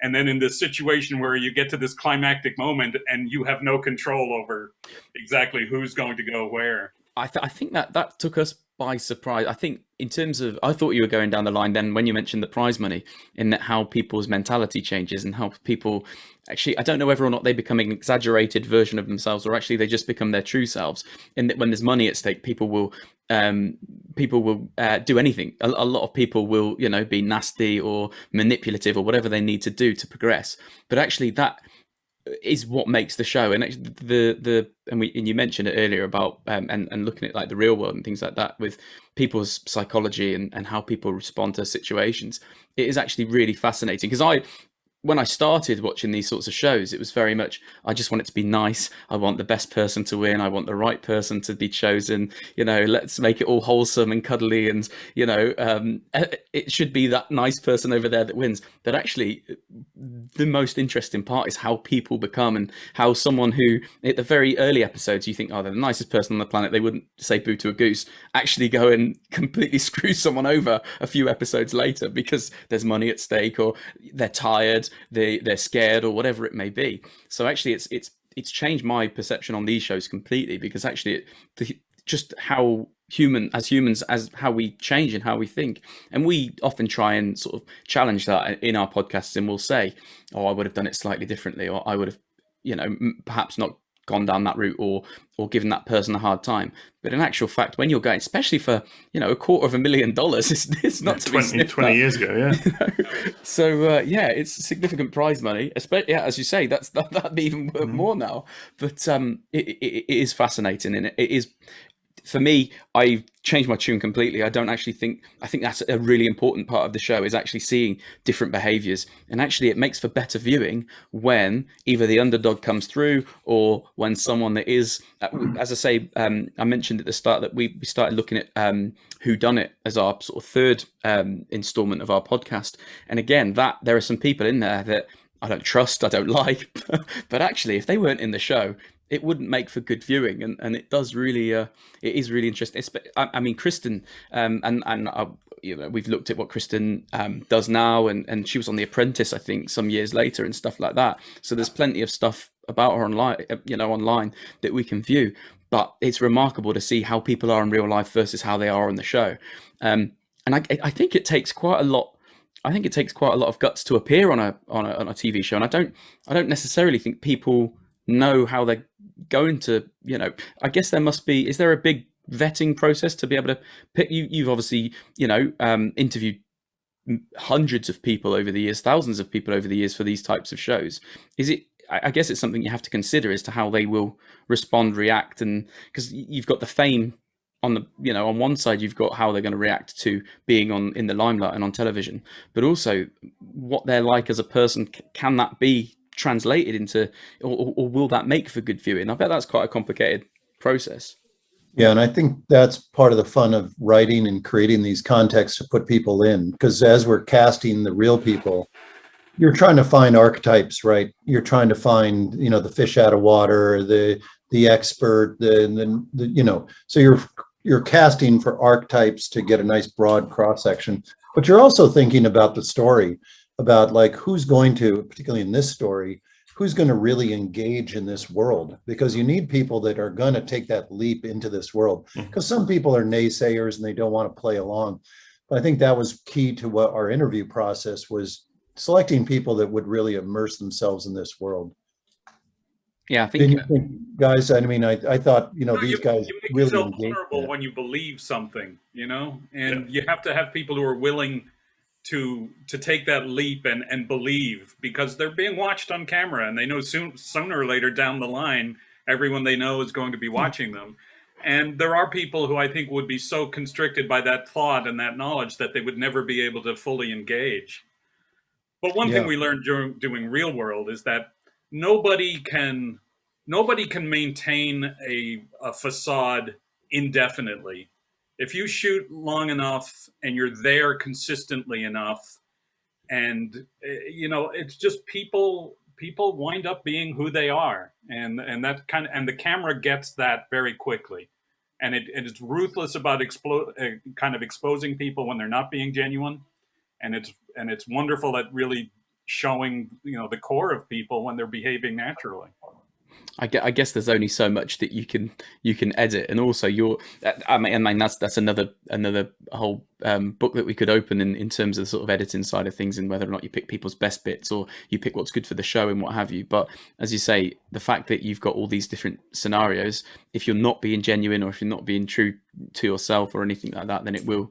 And then in this situation where you get to this climactic moment and you have no control over exactly who's going to go where. I think that took us by surprise. I think in terms of, I thought you were going down the line then when you mentioned the prize money, in that how people's mentality changes and how people actually, I don't know whether or not they become an exaggerated version of themselves or actually they just become their true selves. And that when there's money at stake, people will do anything. A lot of people will, you know, be nasty or manipulative or whatever they need to do to progress. But actually that is what makes the show. And you mentioned it earlier about and looking at like the real world and things like that with people's psychology and how people respond to situations. It is actually really fascinating because when I started watching these sorts of shows, it was very much, I just want it to be nice. I want the best person to win. I want the right person to be chosen. You know, let's make it all wholesome and cuddly. And, you know, it should be that nice person over there that wins. But actually, the most interesting part is how people become and how someone who, at the very early episodes, you think, oh, they're the nicest person on the planet, they wouldn't say boo to a goose, actually go and completely screw someone over a few episodes later because there's money at stake or they're tired. They're scared or whatever it may be. So actually it's changed my perception on these shows completely, because actually just how humans as how we change and how we think. And we often try and sort of challenge that in our podcasts, and we'll say, oh, I would have done it slightly differently, or I would have, you know, perhaps not gone down that route or given that person a hard time. But in actual fact, when you're going, especially for, you know, $250,000, it's not to be sniffed 20 at. years ago, yeah. You know? So yeah, it's significant prize money. Especially, yeah, as you say, that'd be even worth more now. But it is fascinating, and it is. For me, I've changed my tune completely. I think that's a really important part of the show, is actually seeing different behaviors. And actually it makes for better viewing when either the underdog comes through or when someone that is, as I say, I mentioned at the start that we started looking at Whodunit as our sort of third installment of our podcast. And again, that there are some people in there that I don't trust, I don't like, but actually if they weren't in the show, it wouldn't make for good viewing, and it does really. It is really interesting. I mean, Kristen, you know, we've looked at what Kristen does now, and she was on The Apprentice, I think, some years later and stuff like that. So there's plenty of stuff about her online, online that we can view. But it's remarkable to see how people are in real life versus how they are on the show, and I think it takes quite a lot. I think it takes quite a lot of guts to appear on a TV show, and I don't necessarily think people know how they're going to, you know, I guess there must be, is there a big vetting process to be able to pick? You've obviously, you know, interviewed hundreds of people over the years, thousands of people over the years for these types of shows. Is it, I guess it's something you have to consider as to how they will respond, react, and because you've got the fame on the, you know, on one side you've got how they're going to react to being in the limelight and on television, but also what they're like as a person. Can that be translated into, or will that make for good viewing? I bet that's quite a complicated process. Yeah, and I think that's part of the fun of writing and creating these contexts to put people in, because as we're casting the real people, you're trying to find archetypes, right? You're trying to find, you know, the fish out of water, the expert, the you know, so you're casting for archetypes to get a nice broad cross section, but you're also thinking about the story, about like who's going to, particularly in this story, who's going to really engage in this world? Because you need people that are going to take that leap into this world. Because some people are naysayers and they don't want to play along. But I think that was key to what our interview process was, selecting people that would really immerse themselves in this world. Yeah, I Didn't think you think, guys? I mean, I thought, you know, No, these guys you make really yourself engaged in vulnerable that. when you believe something, you know, and you have to have people who are willing to take that leap and believe, because they're being watched on camera, and they know sooner or later down the line, everyone they know is going to be watching them. And there are people who I think would be so constricted by that thought and that knowledge that they would never be able to fully engage. But one thing Yeah. we learned during doing real world is that nobody can nobody can maintain a facade indefinitely. If you shoot long enough and you're there consistently enough, and you know, it's just people wind up being who they are, and that kind of, and the camera gets that very quickly, and it's ruthless about kind of exposing people when they're not being genuine, and it's wonderful at really showing, you know, the core of people when they're behaving naturally. I guess there's only so much that you can edit, and also I mean that's another whole book that we could open in terms of the sort of editing side of things, and whether or not you pick people's best bits or you pick what's good for the show and what have you. But as you say, the fact that you've got all these different scenarios, if you're not being genuine or if you're not being true to yourself or anything like that, then it will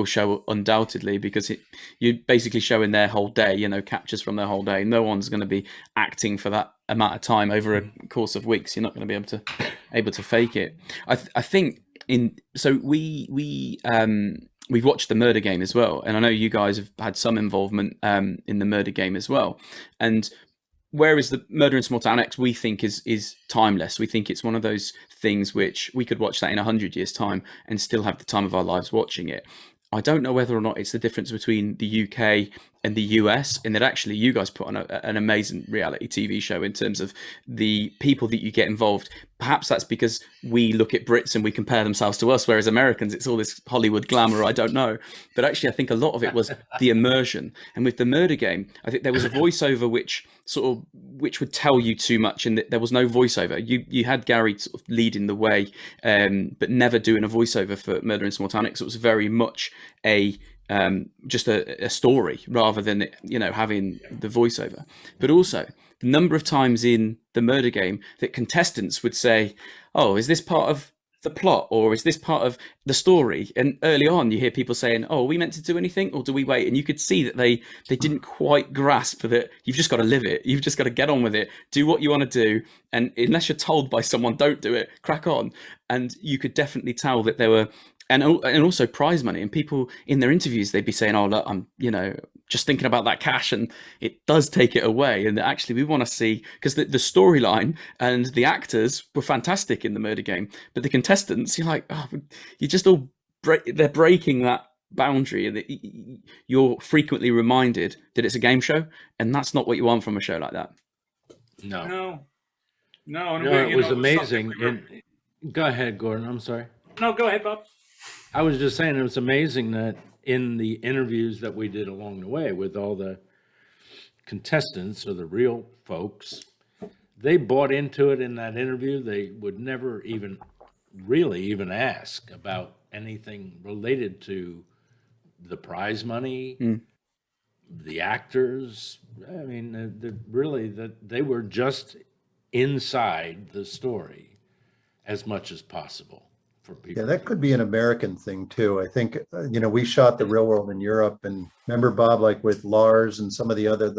show undoubtedly, because you're basically showing their whole day, you know, captures from their whole day. No one's going to be acting for that amount of time over a course of weeks. You're not going to be able to fake it. I think we've watched the Murder Game as well, and I know you guys have had some involvement in the Murder Game as well. And whereas the Murder in Small Town X we think is timeless, we think it's one of those things which we could watch that in 100 years time and still have the time of our lives watching it. I don't know whether or not it's the difference between the UK and the US, in that actually you guys put on an amazing reality TV show in terms of the people that you get involved. Perhaps that's because we look at Brits and we compare themselves to us, whereas Americans, it's all this Hollywood glamour. I don't know. But actually, I think a lot of it was the immersion. And with the Murder Game, I think there was a voiceover which would tell you too much, and there was no voiceover. You had Gary sort of leading the way, but never doing a voiceover for Murder in Small Town X. It was very much just a story rather than, you know, having the voiceover. But also the number of times in the Murder Game that contestants would say, "Oh, is this part of the plot, or is this part of the story?" And early on you hear people saying, "Oh, are we meant to do anything, or do we wait?" And you could see that they didn't quite grasp that you've just got to live it, you've just got to get on with it, do what you want to do, and unless you're told by someone, don't do it, crack on. And you could definitely tell that there were, and also prize money, and people in their interviews, they'd be saying, "Oh, look, I'm, you know, just thinking about that cash," and it does take it away. And actually we want to see, because the storyline and the actors were fantastic in the Murder Game, but the contestants, you're like, oh, you just all they're breaking that boundary, and you're frequently reminded that it's a game show, and that's not what you want from a show like that. No, It was amazing. Go ahead, Gordon. I'm sorry. No, go ahead, Bob. I was just saying it was amazing that in the interviews that we did along the way with all the contestants or the real folks, they bought into it in that interview. They would never even ask about anything related to the prize money, the actors. I mean, really, they were just inside the story as much as possible. Yeah, that could be an American thing too. I think, you know, we shot the real world in Europe, and remember, Bob, like with Lars and some of the other,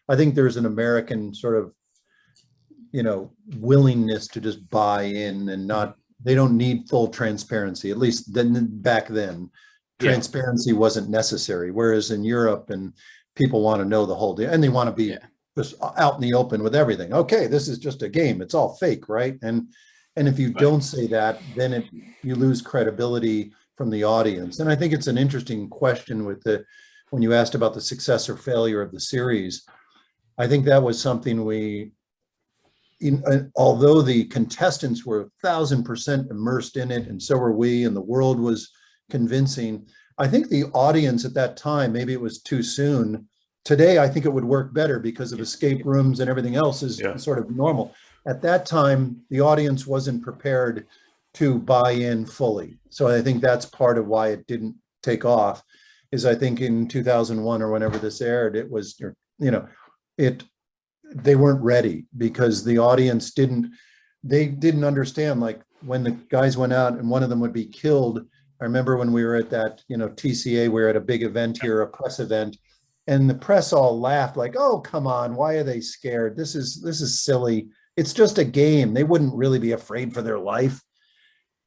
I think there's an American sort of, you know, willingness to just buy in and they don't need full transparency, at least back then. Transparency wasn't necessary. Whereas in Europe, and people want to know the whole deal, and they want to be just out in the open with everything. Okay, this is just a game. It's all fake, right? And if you don't say that, then you lose credibility from the audience. And I think it's an interesting question when you asked about the success or failure of the series. I think that was something although the contestants were 1,000% immersed in it, and so were we, and the world was convincing, I think the audience at that time, maybe it was too soon, today I think it would work better because of escape rooms and everything else is Yeah. sort of normal. At that time, the audience wasn't prepared to buy in fully. So I think that's part of why it didn't take off, is I think in 2001 or whenever this aired, it was, you know, they weren't ready because the audience didn't understand. Like when the guys went out and one of them would be killed. I remember when we were at that, TCA, we were at a big event here, a press event, and the press all laughed like, "Oh, come on, why are they scared? This is silly. It's just a game. They wouldn't really be afraid for their life."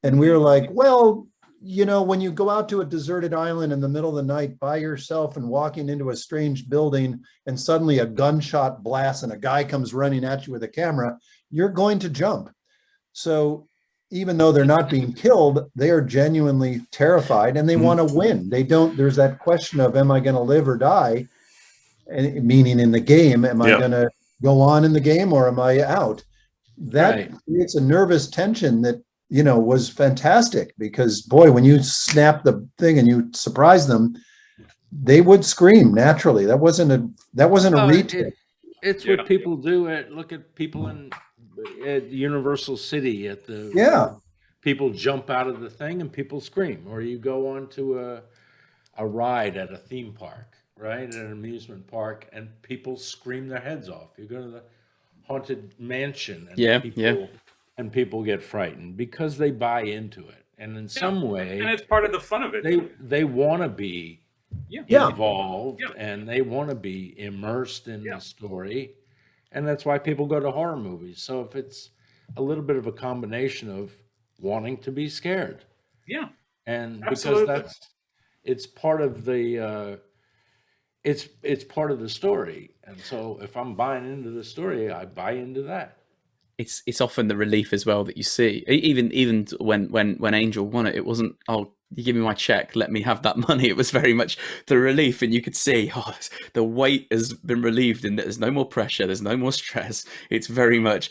And we were like, well, when you go out to a deserted island in the middle of the night by yourself and walking into a strange building and suddenly a gunshot blasts and a guy comes running at you with a camera, you're going to jump. So even though they're not being killed, they are genuinely terrified and they want to win. There's that question of, am I going to live or die? And meaning in the game, am I going to go on in the game or am I out? That creates a nervous tension that, was fantastic because boy, when you snap the thing and you surprise them, they would scream naturally. That wasn't a retake. It's what people do look at people at Universal City where people jump out of the thing and people scream, or you go on to a ride at a theme park, right? At an amusement park, and people scream their heads off. You go to the Haunted Mansion and people get frightened because they buy into it. And in some way, and it's part of the fun of it. They want to be involved and they want to be immersed in the story. And that's why people go to horror movies. So if it's a little bit of a combination of wanting to be scared. Yeah. And absolutely. because it's part of the it's part of the story. And so if I'm buying into the story, I buy into that. It's often the relief as well that you see. Even when Angel won it, it wasn't, oh, you give me my check, let me have that money. It was very much the relief, and you could see, the weight has been relieved, and there's no more pressure, there's no more stress. It's very much,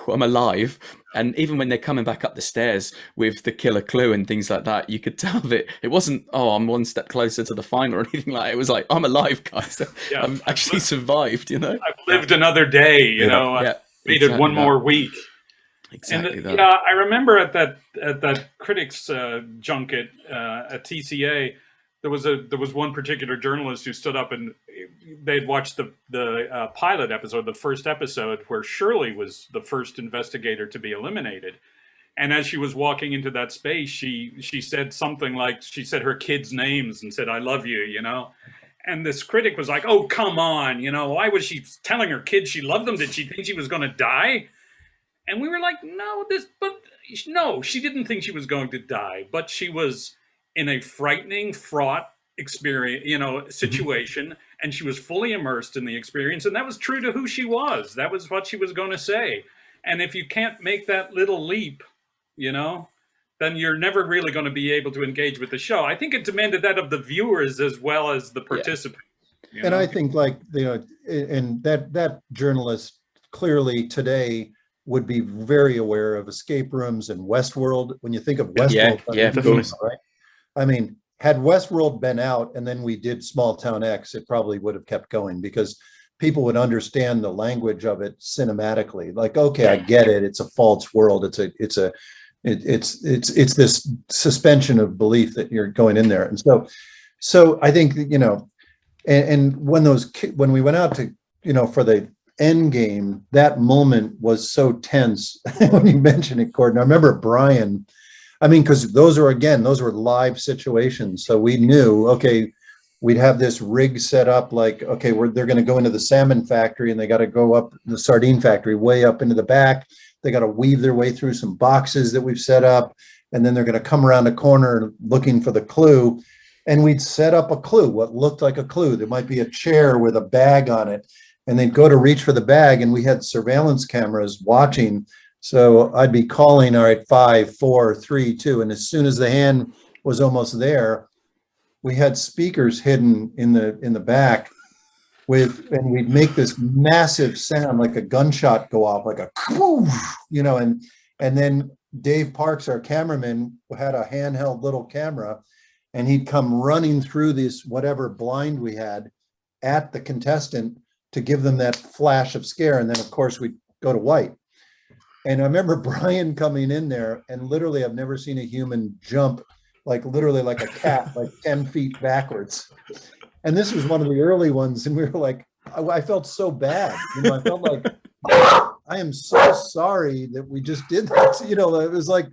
I'm alive. And even when they're coming back up the stairs with the killer clue and things like that, you could tell that it wasn't, oh, I'm one step closer to the final or anything like that. It was like, I'm alive, guys. I've actually survived, I've lived another day, made it one more week. Exactly. And I remember at that critics junket at TCA, there was one particular journalist who stood up and they'd watched the pilot episode, the first episode, where Shirley was the first investigator to be eliminated. And as she was walking into that space, she said something like, she said her kids' names and said, "I love you," And this critic was like, "Oh, come on, why was she telling her kids she loved them? Did she think she was going to die?" And we were like, no, she didn't think she was going to die, but she was in a frightening, fraught experience, situation, and she was fully immersed in the experience, and that was true to who she was. That was what she was going to say. And if you can't make that little leap, then you're never really going to be able to engage with the show. I think it demanded that of the viewers as well as the participants. And I think and that journalist clearly today would be very aware of escape rooms and Westworld. When you think of Westworld, right? I mean, had Westworld been out and then we did Small Town X, it probably would have kept going because people would understand the language of it cinematically. Like, okay, I get it. It's a false world. It's this suspension of belief that you're going in there. And so I think, and when we went out to, for the end game, that moment was so tense. When you mentioned it, Gordon, I remember Brian, because those were live situations. So we knew, okay, we'd have this rig set up like, okay, they're going to go into the salmon factory and they got to go up the sardine factory way up into the back. They got to weave their way through some boxes that we've set up. And then they're going to come around the corner looking for the clue. And we'd set up a clue, what looked like a clue. There might be a chair with a bag on it. And they'd go to reach for the bag, and we had surveillance cameras watching. So I'd be calling, all right, 5, 4, 3, 2. And as soon as the hand was almost there, we had speakers hidden in the back and we'd make this massive sound like a gunshot go off, like a, and then Dave Parks, our cameraman, had a handheld little camera, and he'd come running through this whatever blind we had, at the contestant to give them that flash of scare. And then of course we go to white. And I remember Brian coming in there, and literally I've never seen a human jump like literally like a cat, like 10 feet backwards. And this was one of the early ones. And we were like, I felt so bad. I felt like, I am so sorry that we just did that. It was like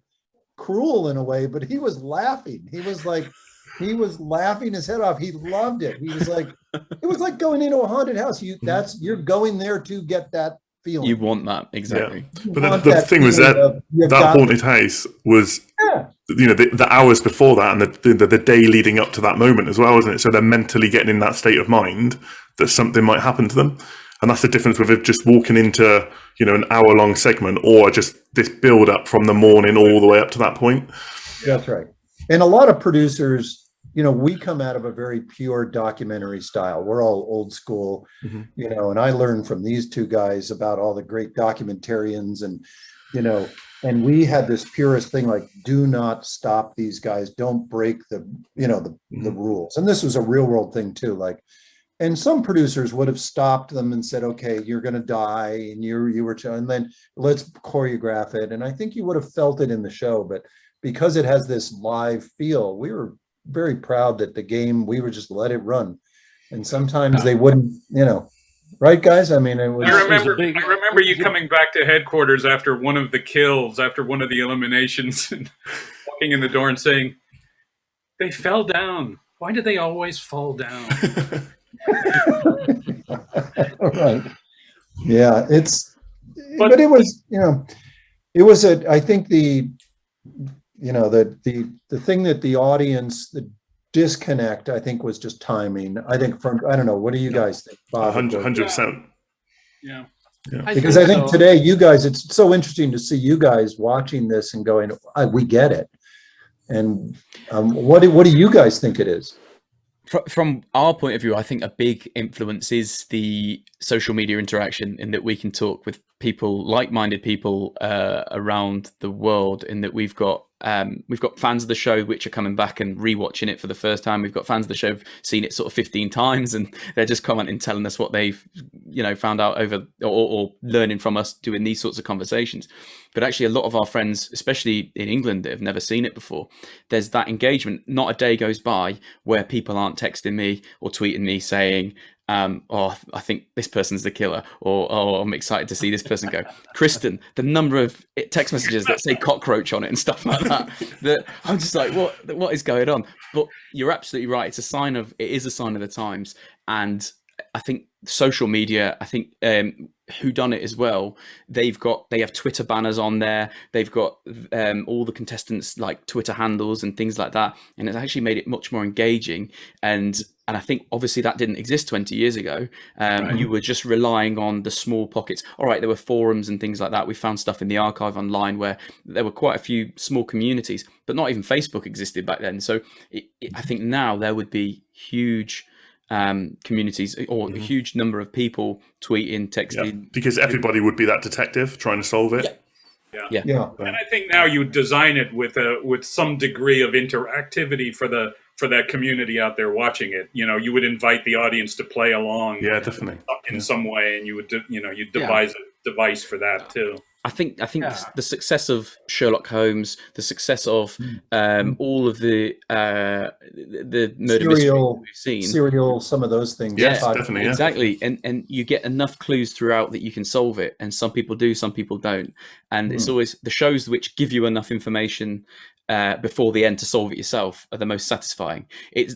cruel in a way, but he was laughing. He was laughing his head off. He loved it. He was like, it was like going into a haunted house. You're going there to get that feeling. You want that, exactly. Yeah. But then the thing was that haunted house was, the hours before that and the day leading up to that moment as well, isn't it? So they're mentally getting in that state of mind that something might happen to them. And that's the difference with it just walking into, an hour-long segment, or just this build-up from the morning all the way up to that point. That's right. And a lot of producers, we come out of a very pure documentary style. We're all old school, and I learned from these two guys about all the great documentarians, and, and we had this purest thing, like, do not stop these guys. Don't break the rules. And this was a real world thing too. Like, and some producers would have stopped them and said, okay, you're going to die, and you were, and then let's choreograph it. And I think you would have felt it in the show, but because it has this live feel, we were very proud that the game, we would just let it run. And sometimes they wouldn't, right, guys? I mean, it was. I remember you coming back to headquarters after one of the kills, after one of the eliminations, and walking in the door and saying, "They fell down. Why do they always fall down?" Right. Yeah, but it was, it was I think the thing that the audience, the disconnect, I think, was just timing. I think I don't know, what do you guys think, Bob? 100%. Yeah. Because I think today, you guys, it's so interesting to see you guys watching this and going, we get it. And what do you guys think it is? From our point of view, I think a big influence is the social media interaction, in that we can talk with people, like-minded people around the world, in that we've got fans of the show which are coming back and rewatching it for the first time. We've got fans of the show who've seen it sort of 15 times, and they're just commenting, telling us what they've found out over or learning from us doing these sorts of conversations. But actually, a lot of our friends, especially in England, that have never seen it before, there's that engagement. Not a day goes by where people aren't texting me or tweeting me saying, I think this person's the killer, or I'm excited to see this person go. Kristen, the number of text messages that say cockroach on it and stuff like that I'm just like, what is going on? But you're absolutely right. It is a sign of the times. And I think social media, I think Whodunit as well, they have Twitter banners on there. They've got all the contestants like Twitter handles and things like that, and it's actually made it much more engaging. And I think obviously that didn't exist 20 years ago. Right. You were just relying on the small pockets. All right, there were forums and things like that. We found stuff in the archive online where there were quite a few small communities, but not even Facebook existed back then. So I think now there would be huge communities, or a huge number of people tweeting, texting, because everybody would be that detective trying to solve it. Yeah. And I think now you design it with some degree of interactivity for that community out there watching it. You would invite the audience to play along. Yeah, definitely. In some way, and you would you devise a device for that too. I think the success of Sherlock Holmes, the success of all of the murder mysteries we've seen, Serial, some of those things. Yes, definitely. Yeah. Exactly. And you get enough clues throughout that you can solve it. And some people do, some people don't. And it's always the shows which give you enough information before the end to solve it yourself are the most satisfying. There's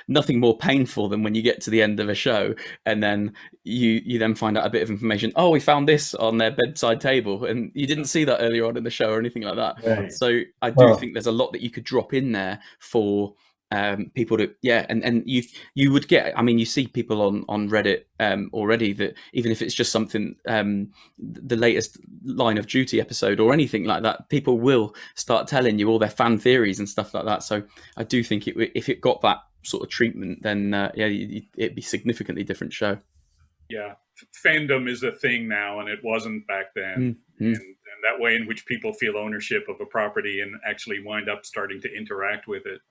nothing more painful than when you get to the end of a show and then you then find out a bit of information. Oh, we found this on their bedside table, and you didn't see that earlier on in the show or anything like that. Right. So I do think there's a lot that you could drop in there for people to and you would get, I mean, you see people on Reddit already that even if it's just something the latest Line of Duty episode or anything like that, people will start telling you all their fan theories and stuff like that. So I do think if it got that sort of treatment, then it'd be a significantly different show. Fandom is a thing now, and it wasn't back then. And that way in which people feel ownership of a property and actually wind up starting to interact with it.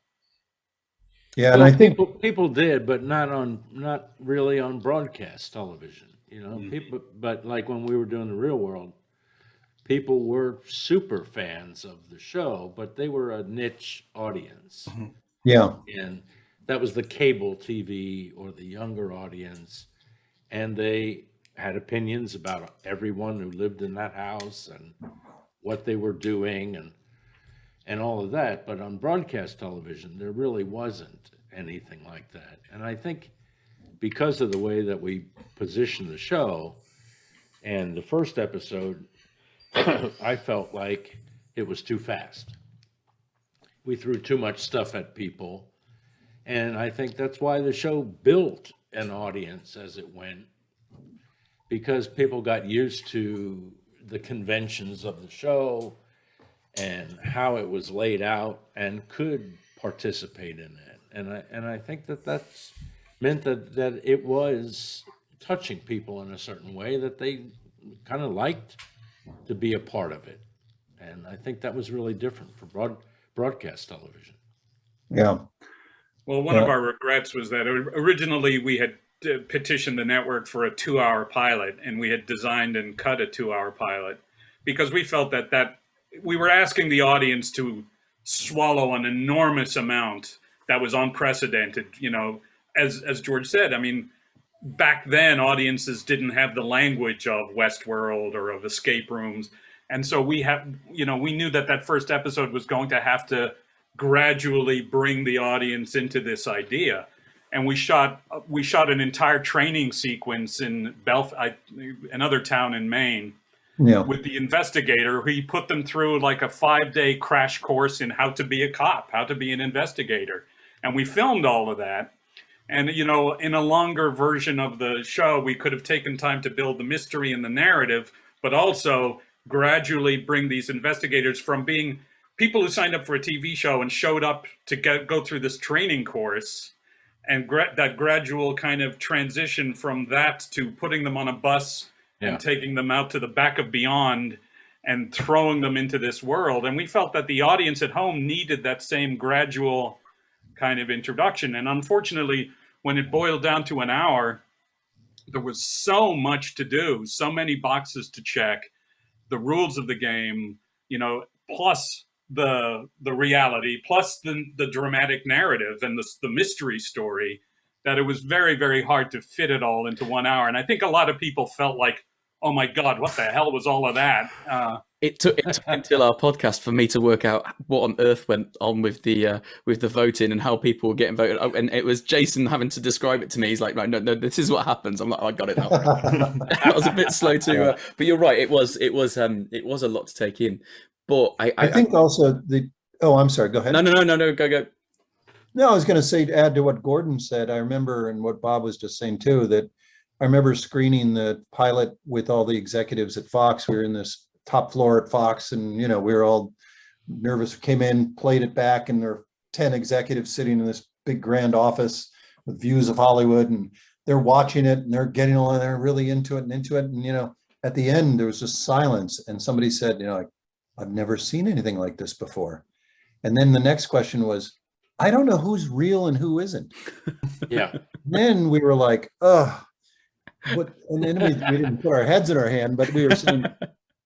Yeah, and I think people did, but not really on broadcast television. You know, people. But like when we were doing the Real World, people were super fans of the show, but they were a niche audience, yeah, and that was the cable TV or the younger audience, and they had opinions about everyone who lived in that house and what they were doing and all of that. But on broadcast television, there really wasn't anything like that. And I think because of the way that we positioned the show and the first episode, I felt like it was too fast. We threw too much stuff at people. And I think that's why the show built an audience as it went, because people got used to the conventions of the show and how it was laid out and could participate in it. And I think that that's meant that it was touching people in a certain way that they kind of liked to be a part of it. And I think that was really different for broadcast television. yeah, Well, one of our regrets was that originally we had petitioned the network for a 2-hour pilot, and we had designed and cut a 2-hour pilot because we felt that we were asking the audience to swallow an enormous amount that was unprecedented. You know, as George said, I mean, back then audiences didn't have the language of Westworld or of escape rooms, and so we knew that first episode was going to have to gradually bring the audience into this idea. And we shot an entire training sequence in another town in Maine, yeah, with the investigator. He put them through like a 5-day crash course in how to be a cop, how to be an investigator. And we filmed all of that. And, you know, in a longer version of the show, we could have taken time to build the mystery and the narrative, but also gradually bring these investigators from being people who signed up for a TV show and showed up to go through this training course, and that gradual kind of transition from that to putting them on a bus and taking them out to the back of Beyond and throwing them into this world. And we felt that the audience at home needed that same gradual kind of introduction. And unfortunately, when it boiled down to an hour, there was so much to do, so many boxes to check, the rules of the game, you know, plus the reality, plus the dramatic narrative and the mystery story, that it was very, very hard to fit it all into 1 hour. And I think a lot of people felt like, oh my God, what the hell was all of that? It took until our podcast for me to work out what on earth went on with the voting and how people were getting voted. And it was Jason having to describe it to me. He's like, no, this is what happens. I'm like, I got it now. I was a bit slow to, but you're right. It was a lot to take in. But I think also I'm sorry, go ahead. No, go. No, I was going to say, to add to what Gordon said, I remember, and what Bob was just saying too, that I remember screening the pilot with all the executives at Fox. We were in this top floor at Fox, and, you know, we were all nervous. We came in, played it back, and there were 10 executives sitting in this big grand office with views of Hollywood, and they're watching it, and they're getting all in there really into it. And, you know, at the end, there was just silence, and somebody said, you know, like, I've never seen anything like this before. And then the next question was, I don't know who's real and who isn't. Yeah. Then we were like, oh, what? And then we didn't put our heads in our hand, but we were saying,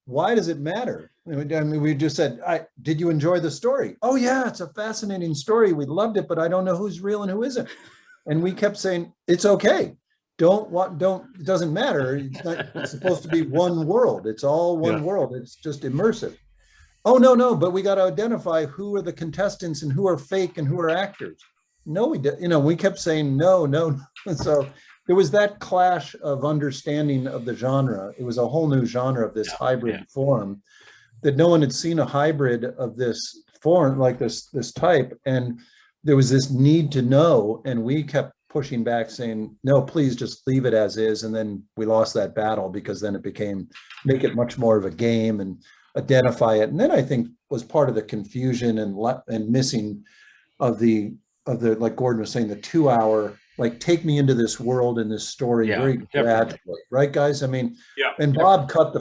why does it matter? I mean, we just said, did you enjoy the story? Oh yeah, it's a fascinating story. We loved it, but I don't know who's real and who isn't. And we kept saying, it's okay. It doesn't matter. It's supposed to be one world. It's all one world. It's just immersive. Oh, no, but we got to identify who are the contestants and who are fake and who are actors. No, we kept saying no. So there was that clash of understanding of the genre. It was a whole new genre of this hybrid form that no one had seen a hybrid of this form, like this type. And there was this need to know, and we kept pushing back saying, no, please just leave it as is. And then we lost that battle, because then it became, make it much more of a game and identify it. And then I think was part of the confusion and missing of the like Gordon was saying, the 2 hour, like, take me into this world and this story very gradually, right, guys? I mean, and Bob cut the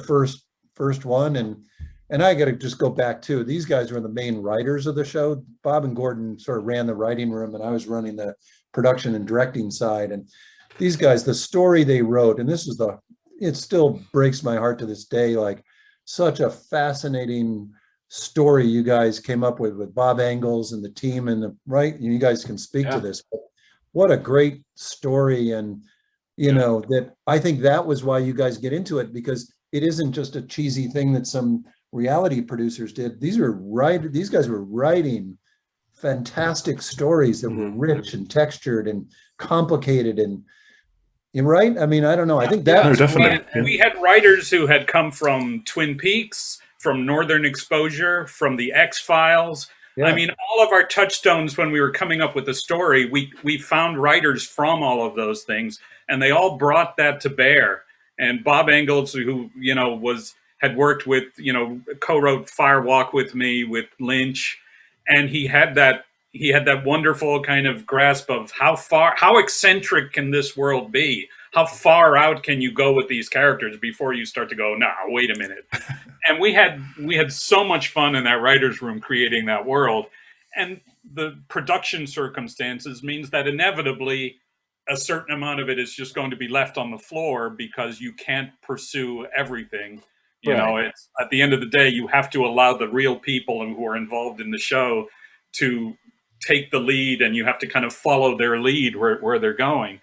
first one, and and I got to just go back too. These guys were the main writers of the show. Bob and Gordon sort of ran the writing room, and I was running the production and directing side. And these guys, the story they wrote, and this is it still breaks my heart to this day. Like, such a fascinating story you guys came up with Bob Engels and the team, and right. You guys can speak to this. But what a great story, and you know that I think that was why you guys get into it, because it isn't just a cheesy thing that some reality producers did. These guys were writing fantastic stories that were rich and textured and complicated, and you're right. I mean, I don't know. I think that no, definitely. We had writers who had come from Twin Peaks, from Northern Exposure, from the X-Files. Yeah. I mean, all of our touchstones when we were coming up with the story, we found writers from all of those things, and they all brought that to bear. And Bob Engels, who, you know, had worked with, you know, co-wrote Firewalk with me, with Lynch, and he had that wonderful kind of grasp of how eccentric can this world be? How far out can you go with these characters before you start to go, nah, wait a minute. And we had so much fun in that writer's room creating that world. And the production circumstances means that inevitably a certain amount of it is just going to be left on the floor because you can't pursue everything. You know, it's at the end of the day, you have to allow the real people who are involved in the show to take the lead, and you have to kind of follow their lead where they're going.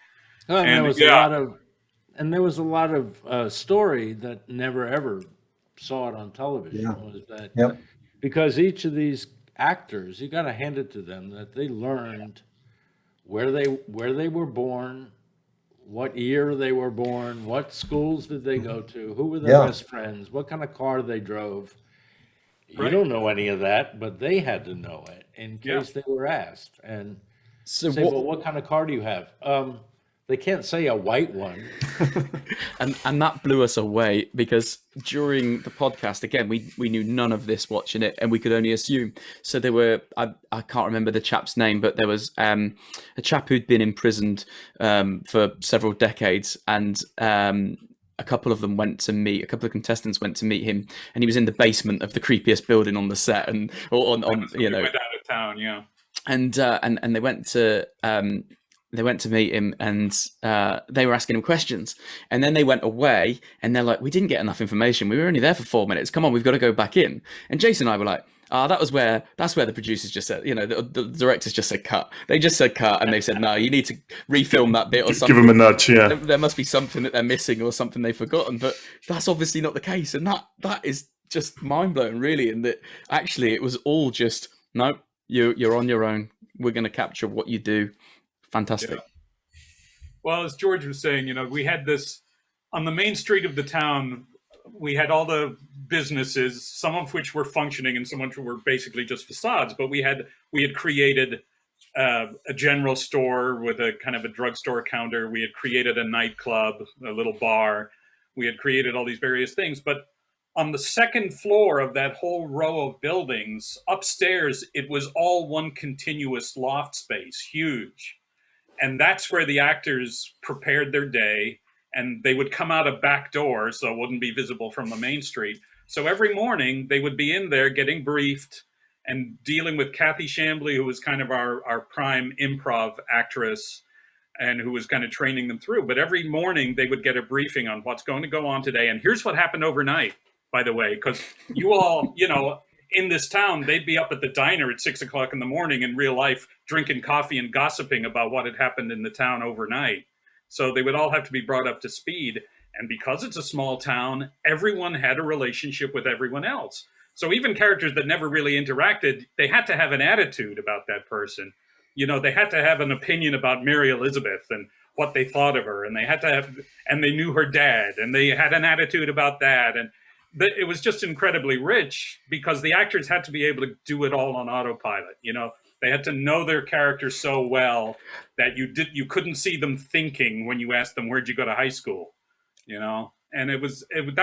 Well, and there was a lot of story that never ever saw it on television. Was that because each of these actors, you got to hand it to them that they learned where they were born, what year they were born, what schools did they go to, who were their best friends, what kind of car they drove. You don't know any of that, but they had to know it in case they were asked. And so say, well, what kind of car do you have? They can't say a white one. and that blew us away, because during the podcast, again, we knew none of this watching it, and we could only assume. So there were, I can't remember the chap's name, but there was a chap who'd been imprisoned for several decades, and a couple of contestants went to meet him, and he was in the basement of the creepiest building on the set, and went out of town, and they went to meet him, and they were asking him questions, and then they went away, and they're like, we didn't get enough information, we were only there for 4 minutes, come on, we've got to go back in. And Jason and I were like, that's where the producers just said, you know, the directors just said cut. They just said cut, and they said, no, you need to refilm that bit or something. Give them a nudge, There must be something that they're missing or something they've forgotten, but that's obviously not the case, and that is just mind-blowing, really, in that actually it was all just, no, you're on your own, we're going to capture what you do. Fantastic. Yeah. Well, as George was saying, you know, we had this on the main street of the town. We had all the businesses, some of which were functioning and some of which were basically just facades. But we had created a general store with a kind of a drugstore counter. We had created a nightclub, a little bar. We had created all these various things. But on the second floor of that whole row of buildings, upstairs, it was all one continuous loft space, huge. And that's where the actors prepared their day, and they would come out a back door so it wouldn't be visible from the main street. So every morning they would be in there getting briefed and dealing with Kathy Shambly, who was kind of our prime improv actress and who was kind of training them through. But every morning they would get a briefing on what's going to go on today. And here's what happened overnight, by the way, because you all, you know, in this town, they'd be up at the diner at 6 o'clock in the morning in real life, drinking coffee and gossiping about what had happened in the town overnight. So they would all have to be brought up to speed. And because it's a small town, everyone had a relationship with everyone else. So even characters that never really interacted, they had to have an attitude about that person. You know, they had to have an opinion about Mary Elizabeth and what they thought of her. And they knew her dad, and they had an attitude about that. And it was just incredibly rich because the actors had to be able to do it all on autopilot. You know, they had to know their characters so well that you couldn't see them thinking when you asked them, where'd you go to high school? You know, and that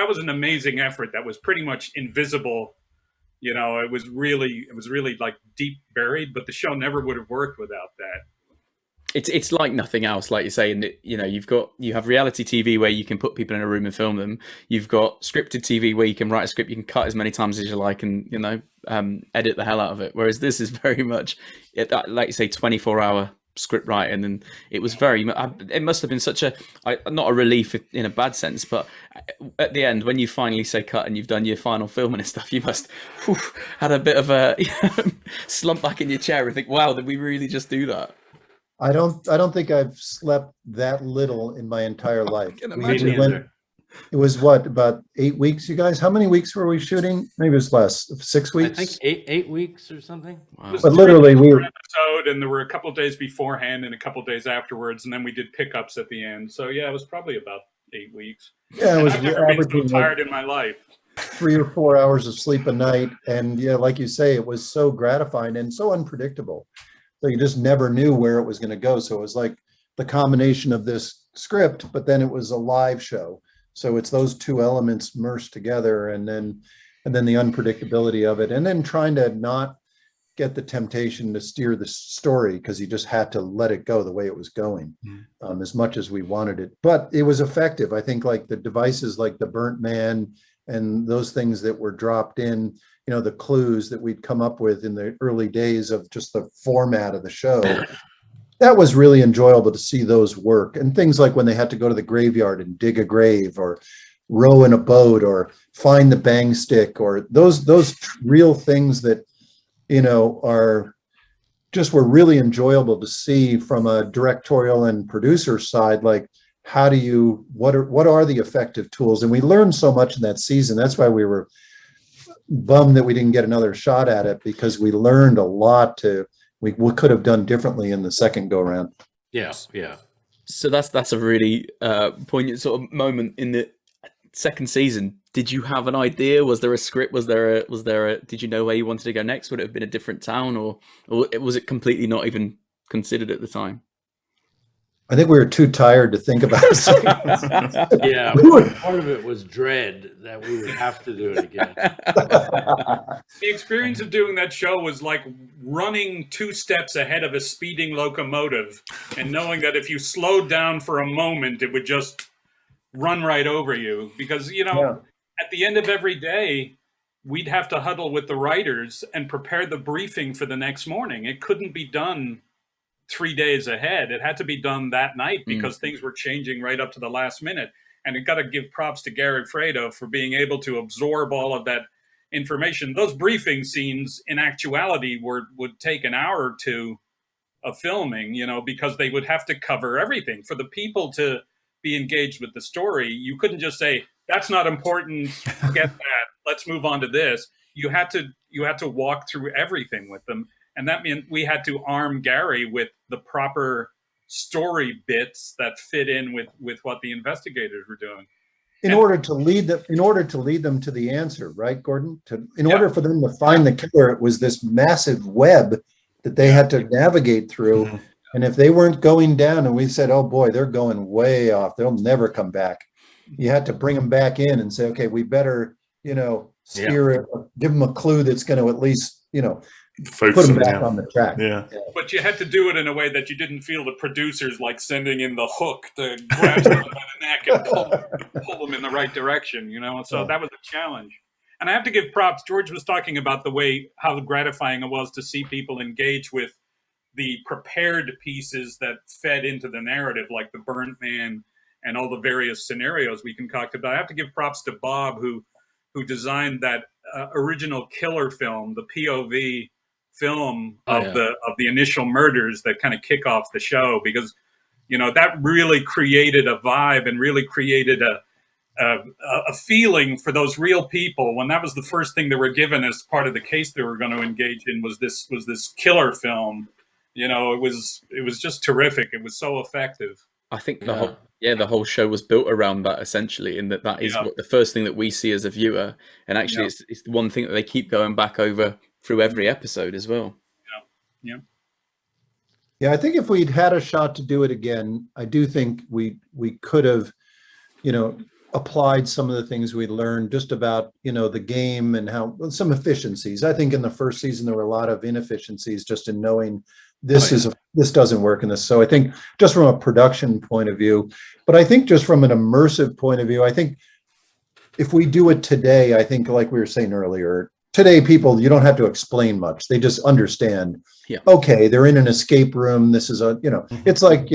was an amazing effort that was pretty much invisible. You know, it was really like deep buried, but the show never would have worked without that. It's like nothing else, like you say, in that, you know, you have reality TV where you can put people in a room and film them. You've got scripted TV where you can write a script, you can cut as many times as you like, and you know, edit the hell out of it. Whereas this is very much, like you say, 24-hour script writing, and it was it must have been such not a relief in a bad sense, but at the end when you finally say cut and you've done your final filming and stuff, you must had a bit of a slump back in your chair and think, wow, did we really just do that? I don't think I've slept that little in my entire life. I can imagine. It was what, about 8 weeks, you guys? How many weeks were we shooting? Maybe it was less. 6 weeks? I think eight weeks or something. Wow. But literally we were episode, and there were a couple of days beforehand and a couple of days afterwards, and then we did pickups at the end. So yeah, it was probably about 8 weeks. Yeah, it was I've never been so averaging tired like in my life. 3 or 4 hours of sleep a night. And yeah, like you say, it was so gratifying and so unpredictable. So you just never knew where it was going to go. So it was like the combination of this script, but then it was a live show. So it's those two elements merged together, and then the unpredictability of it, and then trying to not get the temptation to steer the story, because you just had to let it go the way it was going, as much as we wanted it. But it was effective. I think like the devices like the burnt man and those things that were dropped in, you know, the clues that we'd come up with in the early days of just the format of the show. That was really enjoyable to see those work. And things like when they had to go to the graveyard and dig a grave, or row in a boat, or find the bang stick, or those real things that, you know, were really enjoyable to see from a directorial and producer side. Like, what are the effective tools? And we learned so much in that season. That's why we were bummed that we didn't get another shot at it, because we learned a lot we could have done differently in the second go round. Yeah. So that's a really poignant sort of moment in the second season. Did you have an idea? Was there a script? Was there a did you know where you wanted to go next? Would it have been a different town, or was it completely not even considered at the time? I think we were too tired to think about it. Yeah, part of it was dread that we would have to do it again. The experience of doing that show was like running 2 steps ahead of a speeding locomotive, and knowing that if you slowed down for a moment, it would just run right over you. Because, you know, at the end of every day, we'd have to huddle with the writers and prepare the briefing for the next morning. It couldn't be done 3 days ahead. It had to be done that night, because things were changing right up to the last minute. And it got to give props to Gary Fredo for being able to absorb all of that information. Those briefing scenes in actuality would take an hour or two of filming, you know, because they would have to cover everything. For the people to be engaged with the story, you couldn't just say, that's not important, forget that, let's move on to this. You had to walk through everything with them. And that meant we had to arm Gary with the proper story bits that fit in with what the investigators were doing. In order to lead them to the answer, right, Gordon? In order for them to find the killer, it was this massive web that they had to navigate through. Mm-hmm. And if they weren't going down, and we said, oh boy, they're going way off, they'll never come back. You had to bring them back in and say, okay, we better, steer it, give them a clue that's going to at least, put them back on the track. Yeah. But you had to do it in a way that you didn't feel the producers like sending in the hook to grab them by the neck and pull them in the right direction, So that was a challenge. And I have to give props. George was talking about how gratifying it was to see people engage with the prepared pieces that fed into the narrative, like the burnt man and all the various scenarios we concocted. But I have to give props to Bob, who designed that original killer film, the POV film of the initial murders that kind of kick off the show, because that really created a vibe and really created a feeling for those real people. When that was the first thing they were given as part of the case they were going to engage in, was this killer film. It was just terrific. It was so effective. I think the whole show was built around that, essentially, in that is what the first thing that we see as a viewer, and actually it's the one thing that they keep going back over through every episode as well. Yeah, I think if we'd had a shot to do it again, I do think we could have, applied some of the things we learned just about, the game and how some efficiencies. I think in the first season there were a lot of inefficiencies just in knowing this doesn't work in this. So I think just from a production point of view, but I think just from an immersive point of view, I think if we do it today, I think like we were saying earlier, today people, you don't have to explain much. They just understand. Yeah. Okay, they're in an escape room. This is it's like,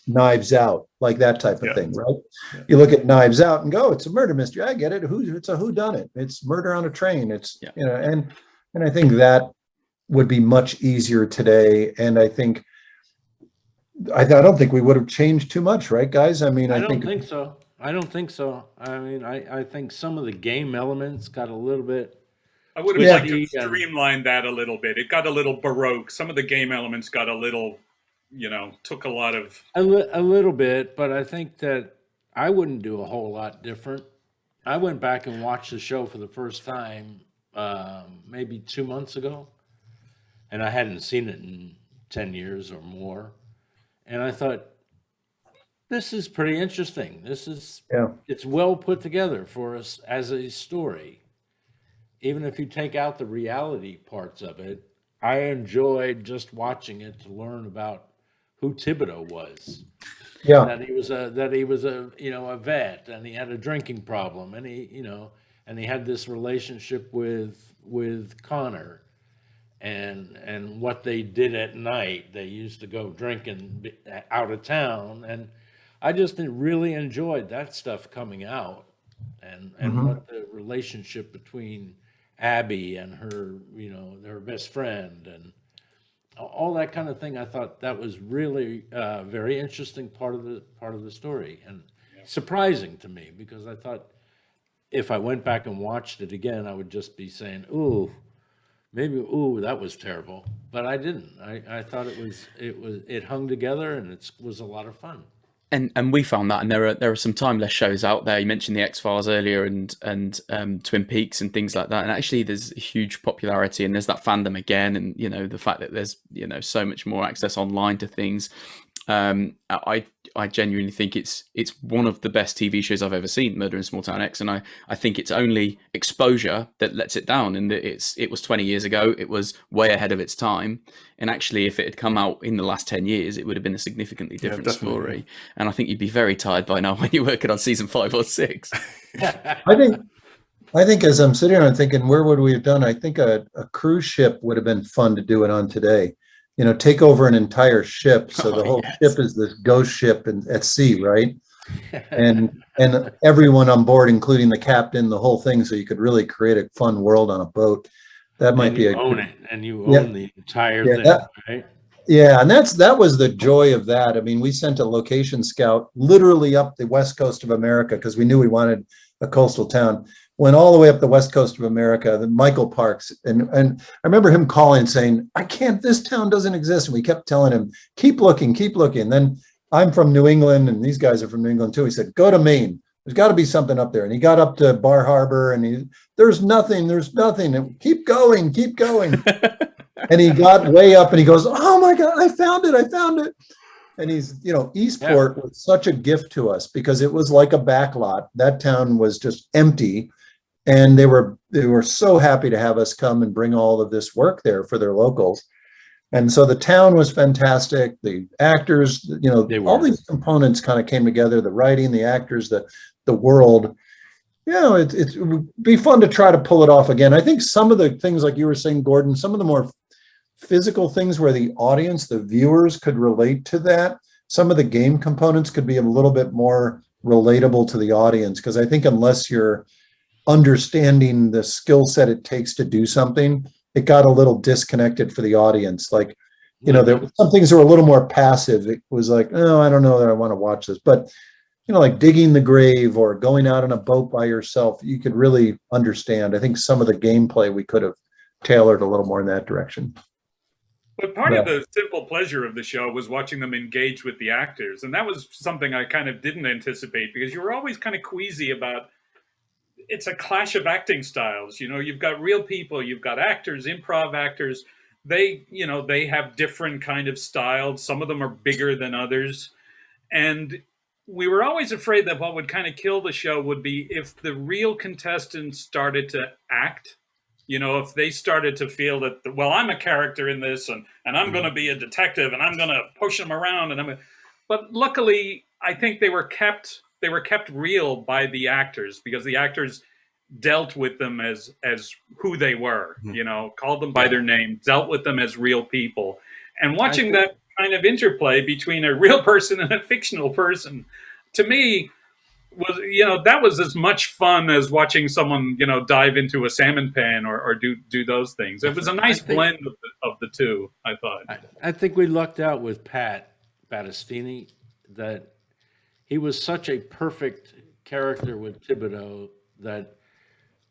Knives Out, like that type of thing, right? Yeah. You look at Knives Out and go, it's a murder mystery. I get it. It's a whodunit. It's murder on a train. It's, and I think that would be much easier today. And I think, I don't think we would have changed too much, right, guys? I mean, I don't think so. I don't think so. I mean, I think some of the game elements got a little bit. I would have liked to streamline that a little bit. It got a little baroque. Some of the game elements got a little, took a lot of... A little bit, but I think that I wouldn't do a whole lot different. I went back and watched the show for the first time maybe 2 months ago, and I hadn't seen it in 10 years or more. And I thought, this is pretty interesting. It's well put together for us as a story. Even if you take out the reality parts of it, I enjoyed just watching it to learn about who Thibodeau was. Yeah. That he was a vet, and he had a drinking problem, and he had this relationship with Connor, and what they did at night. They used to go drinking out of town, and I just really enjoyed that stuff coming out, and what the relationship between Abby and her, their best friend, and all that kind of thing. I thought that was really a very interesting part of the story, and surprising to me, because I thought if I went back and watched it again, I would just be saying, "Ooh, that was terrible." But I didn't. I thought it hung together, and it was a lot of fun. And we found that, and there are some timeless shows out there. You mentioned the X-Files earlier, and Twin Peaks and things like that. And actually, there's a huge popularity, and there's that fandom again, and the fact that there's so much more access online to things. I genuinely think it's one of the best TV shows I've ever seen, Murder in Small Town X, and I think it's only exposure that lets it down. And it was 20 years ago, it was way ahead of its time, and actually, if it had come out in the last 10 years, it would have been a significantly different story. And I think you'd be very tired by now when you're working on season 5 or 6. I think as I'm sitting here, I'm thinking, where would we have done? I think a cruise ship would have been fun to do it on today. Take over an entire ship. So the whole ship is this ghost ship at sea, right? and everyone on board, including the captain, the whole thing. So you could really create a fun world on a boat. That might be own it, and you own the entire thing, right? Yeah, and that was the joy of that. I mean, we sent a location scout literally up the west coast of America because we knew we wanted a coastal town. Went all the way up the west coast of America, the Michael Parks, and I remember him calling saying, this town doesn't exist. And we kept telling him, keep looking. And then I'm from New England, and these guys are from New England too. He said, go to Maine. There's got to be something up there. And he got up to Bar Harbor, and there's nothing. And keep going. And he got way up, and he goes, oh my God, I found it. And he's, Eastport was such a gift to us because it was like a backlot. That town was just empty. And they were so happy to have us come and bring all of this work there for their locals. And so the town was fantastic. The actors, all these components kind of came together, the writing, the actors, the world. It would be fun to try to pull it off again. I think some of the things, like you were saying, Gordon, some of the more physical things where the audience, the viewers could relate to that. Some of the game components could be a little bit more relatable to the audience. Because I think unless you're understanding the skill set it takes to do something, it got a little disconnected for the audience. Like, there were some things that were a little more passive. It was like, oh, I don't know that I want to watch this. But, like digging the grave or going out on a boat by yourself, you could really understand. I think some of the gameplay we could have tailored a little more in that direction. But part of the simple pleasure of the show was watching them engage with the actors. And that was something I kind of didn't anticipate, because you were always kind of queasy about, it's a clash of acting styles. You've got real people, you've got actors, improv actors. They have different kind of styles. Some of them are bigger than others. And we were always afraid that what would kind of kill the show would be if the real contestants started to act You know, if they started to feel that, well, I'm a character in this, and I'm going to be a detective, and I'm going to push them around, but luckily, I think they were kept real by the actors, because the actors dealt with them as who they were. You know, called them by their name, dealt with them as real people, and watching that kind of interplay between a real person and a fictional person, to me, was, you know, that was as much fun as watching someone, you know, dive into a salmon pan or do those things. It was a nice blend of the two, I thought. I think we lucked out with Pat Battistini, that he was such a perfect character with Thibodeau, that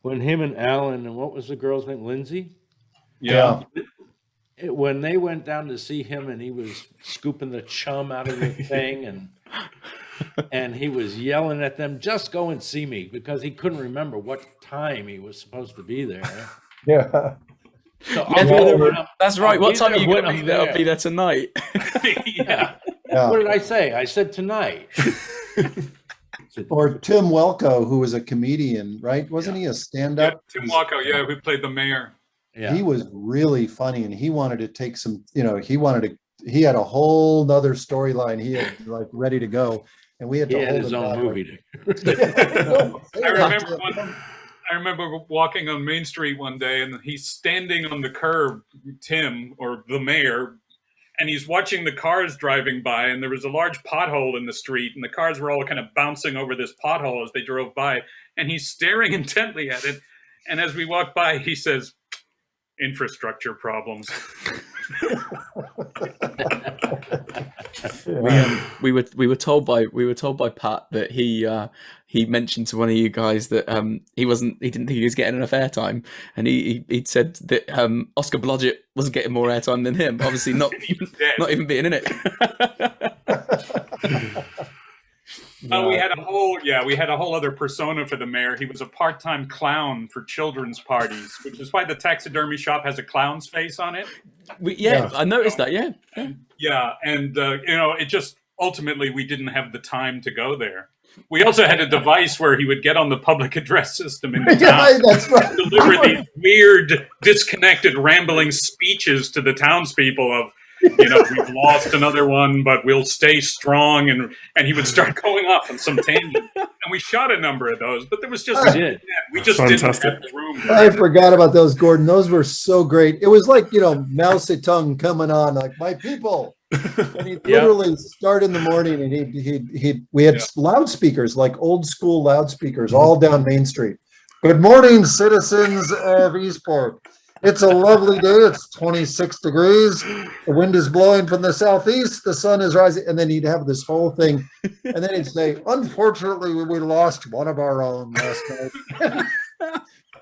when him and Alan, and what was the girl's name, Lindsay? Yeah. When they went down to see him and he was scooping the chum out of the thing, and he was yelling at them, just go and see me, because he couldn't remember what time he was supposed to be there. Yeah. So I'll be there when That's right. What time are you going to be there? there. I'll be there tonight. Yeah. What did I say? I said tonight. Or Tim Welko, who was a comedian, right? Wasn't he a stand-up? Tim Walko, who played the mayor. Yeah. He was really funny, and he wanted to take some, you know, he had a whole nother storyline he had like ready to go, and we had to hold his him own back. movie. I remember walking on Main Street one day, and he's standing on the curb, Tim, or the mayor, and he's watching the cars driving by, and there was a large pothole in the street, and the cars were all kind of bouncing over this pothole as they drove by, and he's staring intently at it. And as we walked by, he says, "Infrastructure problems." We were told by Pat that he mentioned to one of you guys that he didn't think he was getting enough airtime, and he'd said that Oscar Blodgett wasn't getting more airtime than him, obviously not even being in it. We had a whole other persona for the mayor. He was a part-time clown for children's parties, which is why the taxidermy shop has a clown's face on it. I noticed that. Yeah. Yeah, and you know, it just ultimately we didn't have the time to go there. We also had a device where he would get on the public address system in the town, that's right. deliver these weird, disconnected, rambling speeches to the townspeople of, you know, we've lost another one, but we'll stay strong, and he would start going off on some tangent. And we shot a number of those, but there was just we just didn't have the room. I forgot about those, Gordon. Those were so great. It was like, you know, Mao Zedong coming on, like, my people. And he'd literally start in the morning, and we had loudspeakers, like old school loudspeakers, all down Main Street. Good morning, citizens of Eastport. It's a lovely day. It's 26 degrees. The wind is blowing from the southeast. The sun is rising. And then he'd have this whole thing. And then he'd say, unfortunately, we lost one of our own last night.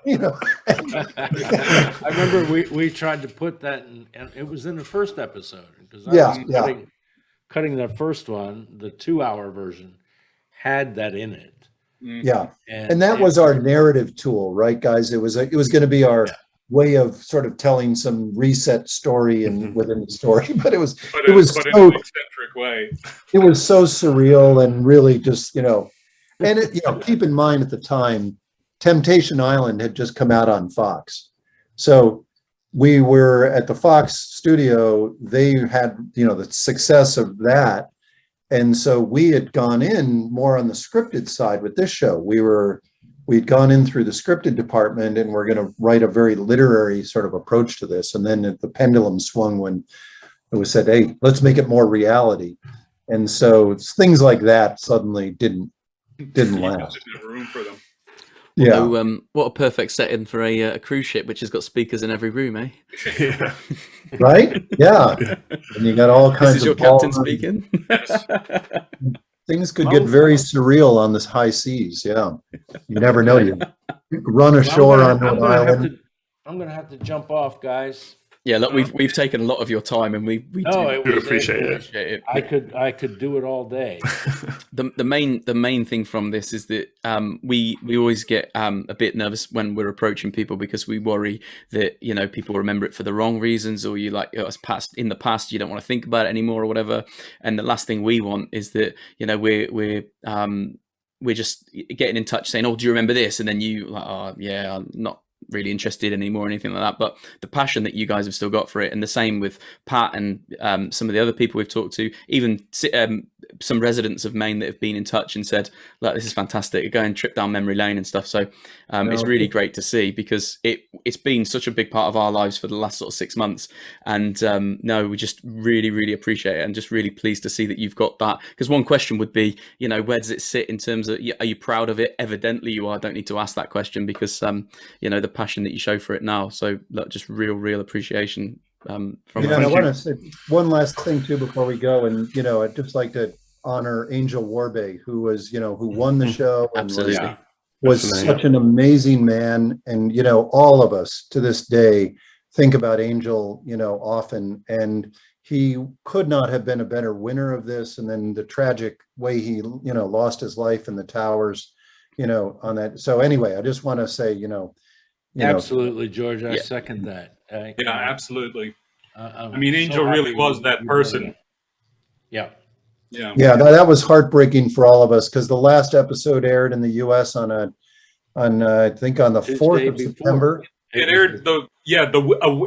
You know. I remember we tried to put that in, and it was in the first episode, because I was cutting the first one, the 2-hour version had that in it. Yeah. And that was our narrative tool, right, guys? It was going to be our way of sort of telling some reset story and within the story, but it was in an eccentric way. It was so surreal and really just, you know, and it, you know, keep in mind at the time, Temptation Island had just come out on Fox. So we were at the Fox studio. They had, you know, the success of that. And so we had gone in more on the scripted side with this show. We'd gone in through the scripted department, and we're going to write a very literary sort of approach to this. And then the pendulum swung when it was said, hey, let's make it more reality. And so it's things like that suddenly didn't last. Didn't have room for them. Yeah. So, what a perfect setting for a cruise ship, which has got speakers in every room, eh? Right? Yeah. And you got all kinds This is your of captain speaking. Things could get very surreal on this high seas. Yeah. You never know. You run ashore on an island. I'm going to have to jump off, guys. Yeah, look, we've taken a lot of your time, and we do appreciate it. I could do it all day. The main thing from this is that we always get a bit nervous when we're approaching people, because we worry that, you know, people remember it for the wrong reasons, or you like, it's past in the past, you don't want to think about it anymore or whatever. And the last thing we want is that, you know, we're just getting in touch saying, oh, do you remember this? And then you like, oh yeah, I'm not really interested anymore or anything like that. But the passion that you guys have still got for it, and the same with Pat and some of the other people we've talked to, even some residents of Maine that have been in touch and said, "Look, this is fantastic. Go and trip down memory lane and stuff." So it's really great to see, because it's been such a big part of our lives for the last sort of 6 months. And no, we just really, really appreciate it, and just really pleased to see that you've got that. Because one question would be, you know, where does it sit in terms of, are you proud of it? Evidently you are. I don't need to ask that question, because you know, the passion that you show for it now. So look, just real appreciation from and I want to say one last thing too before we go. And you know, I'd just like to honor Angel Warbay, who was, you know, who won the show and absolutely was such an amazing man. And you know, all of us to this day think about Angel, you know, often, and he could not have been a better winner of this. And then the tragic way he, you know, lost his life in the towers, you know, on that. So anyway, I just want to say, you know, absolutely, George, I second that. Yeah, absolutely. I mean, Angel really was that person. Yeah. That was heartbreaking for all of us, because the last episode aired in the U.S. on I think on the 4th of September. It aired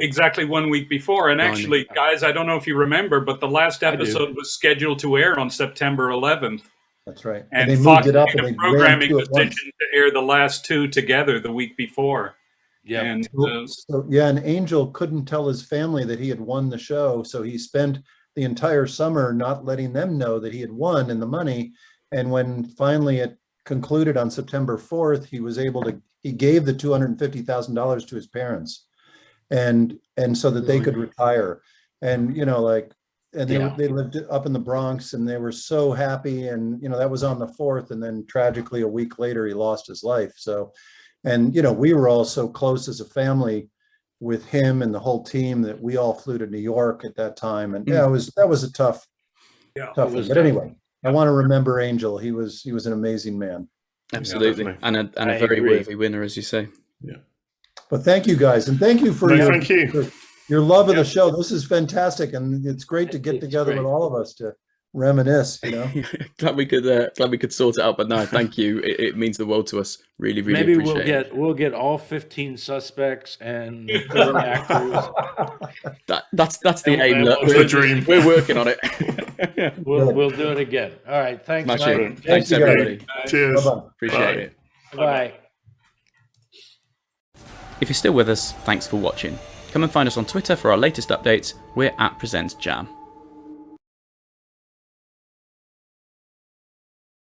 exactly 1 week before. And actually, guys, I don't know if you remember, but the last episode was scheduled to air on September 11th. That's right. And they Fox moved it up made a programming decision to air the last two together the week before. Yeah. And and Angel couldn't tell his family that he had won the show, so he spent the entire summer not letting them know that he had won and the money. And when finally it concluded on September 4th, he gave the $250,000 to his parents, and so that they could retire. And you know, like, and they lived up in the Bronx, and they were so happy. And you know, that was on the 4th, and then tragically a week later he lost his life. So, and you know, we were all so close as a family with him and the whole team that we all flew to New York at that time. And that was a tough one. But anyway, I want to remember Angel. He was an amazing man. Absolutely. And a very worthy winner, as you say. Yeah. But thank you guys. And thank you for your love of the show. This is fantastic. And it's great to get together with all of us to reminisce, you know. glad we could sort it out, but no, thank you. It means the world to us. Really Maybe appreciate it. We'll get all 15 suspects and 30 actors. That's the aim. That's the dream. We're working on it. We'll do it again. All right, thanks, Mike. Thanks everybody. Cheers. Bye-bye. Appreciate it. Bye. If you're still with us, thanks for watching. Come and find us on Twitter for our latest updates. We're @PresentsJam.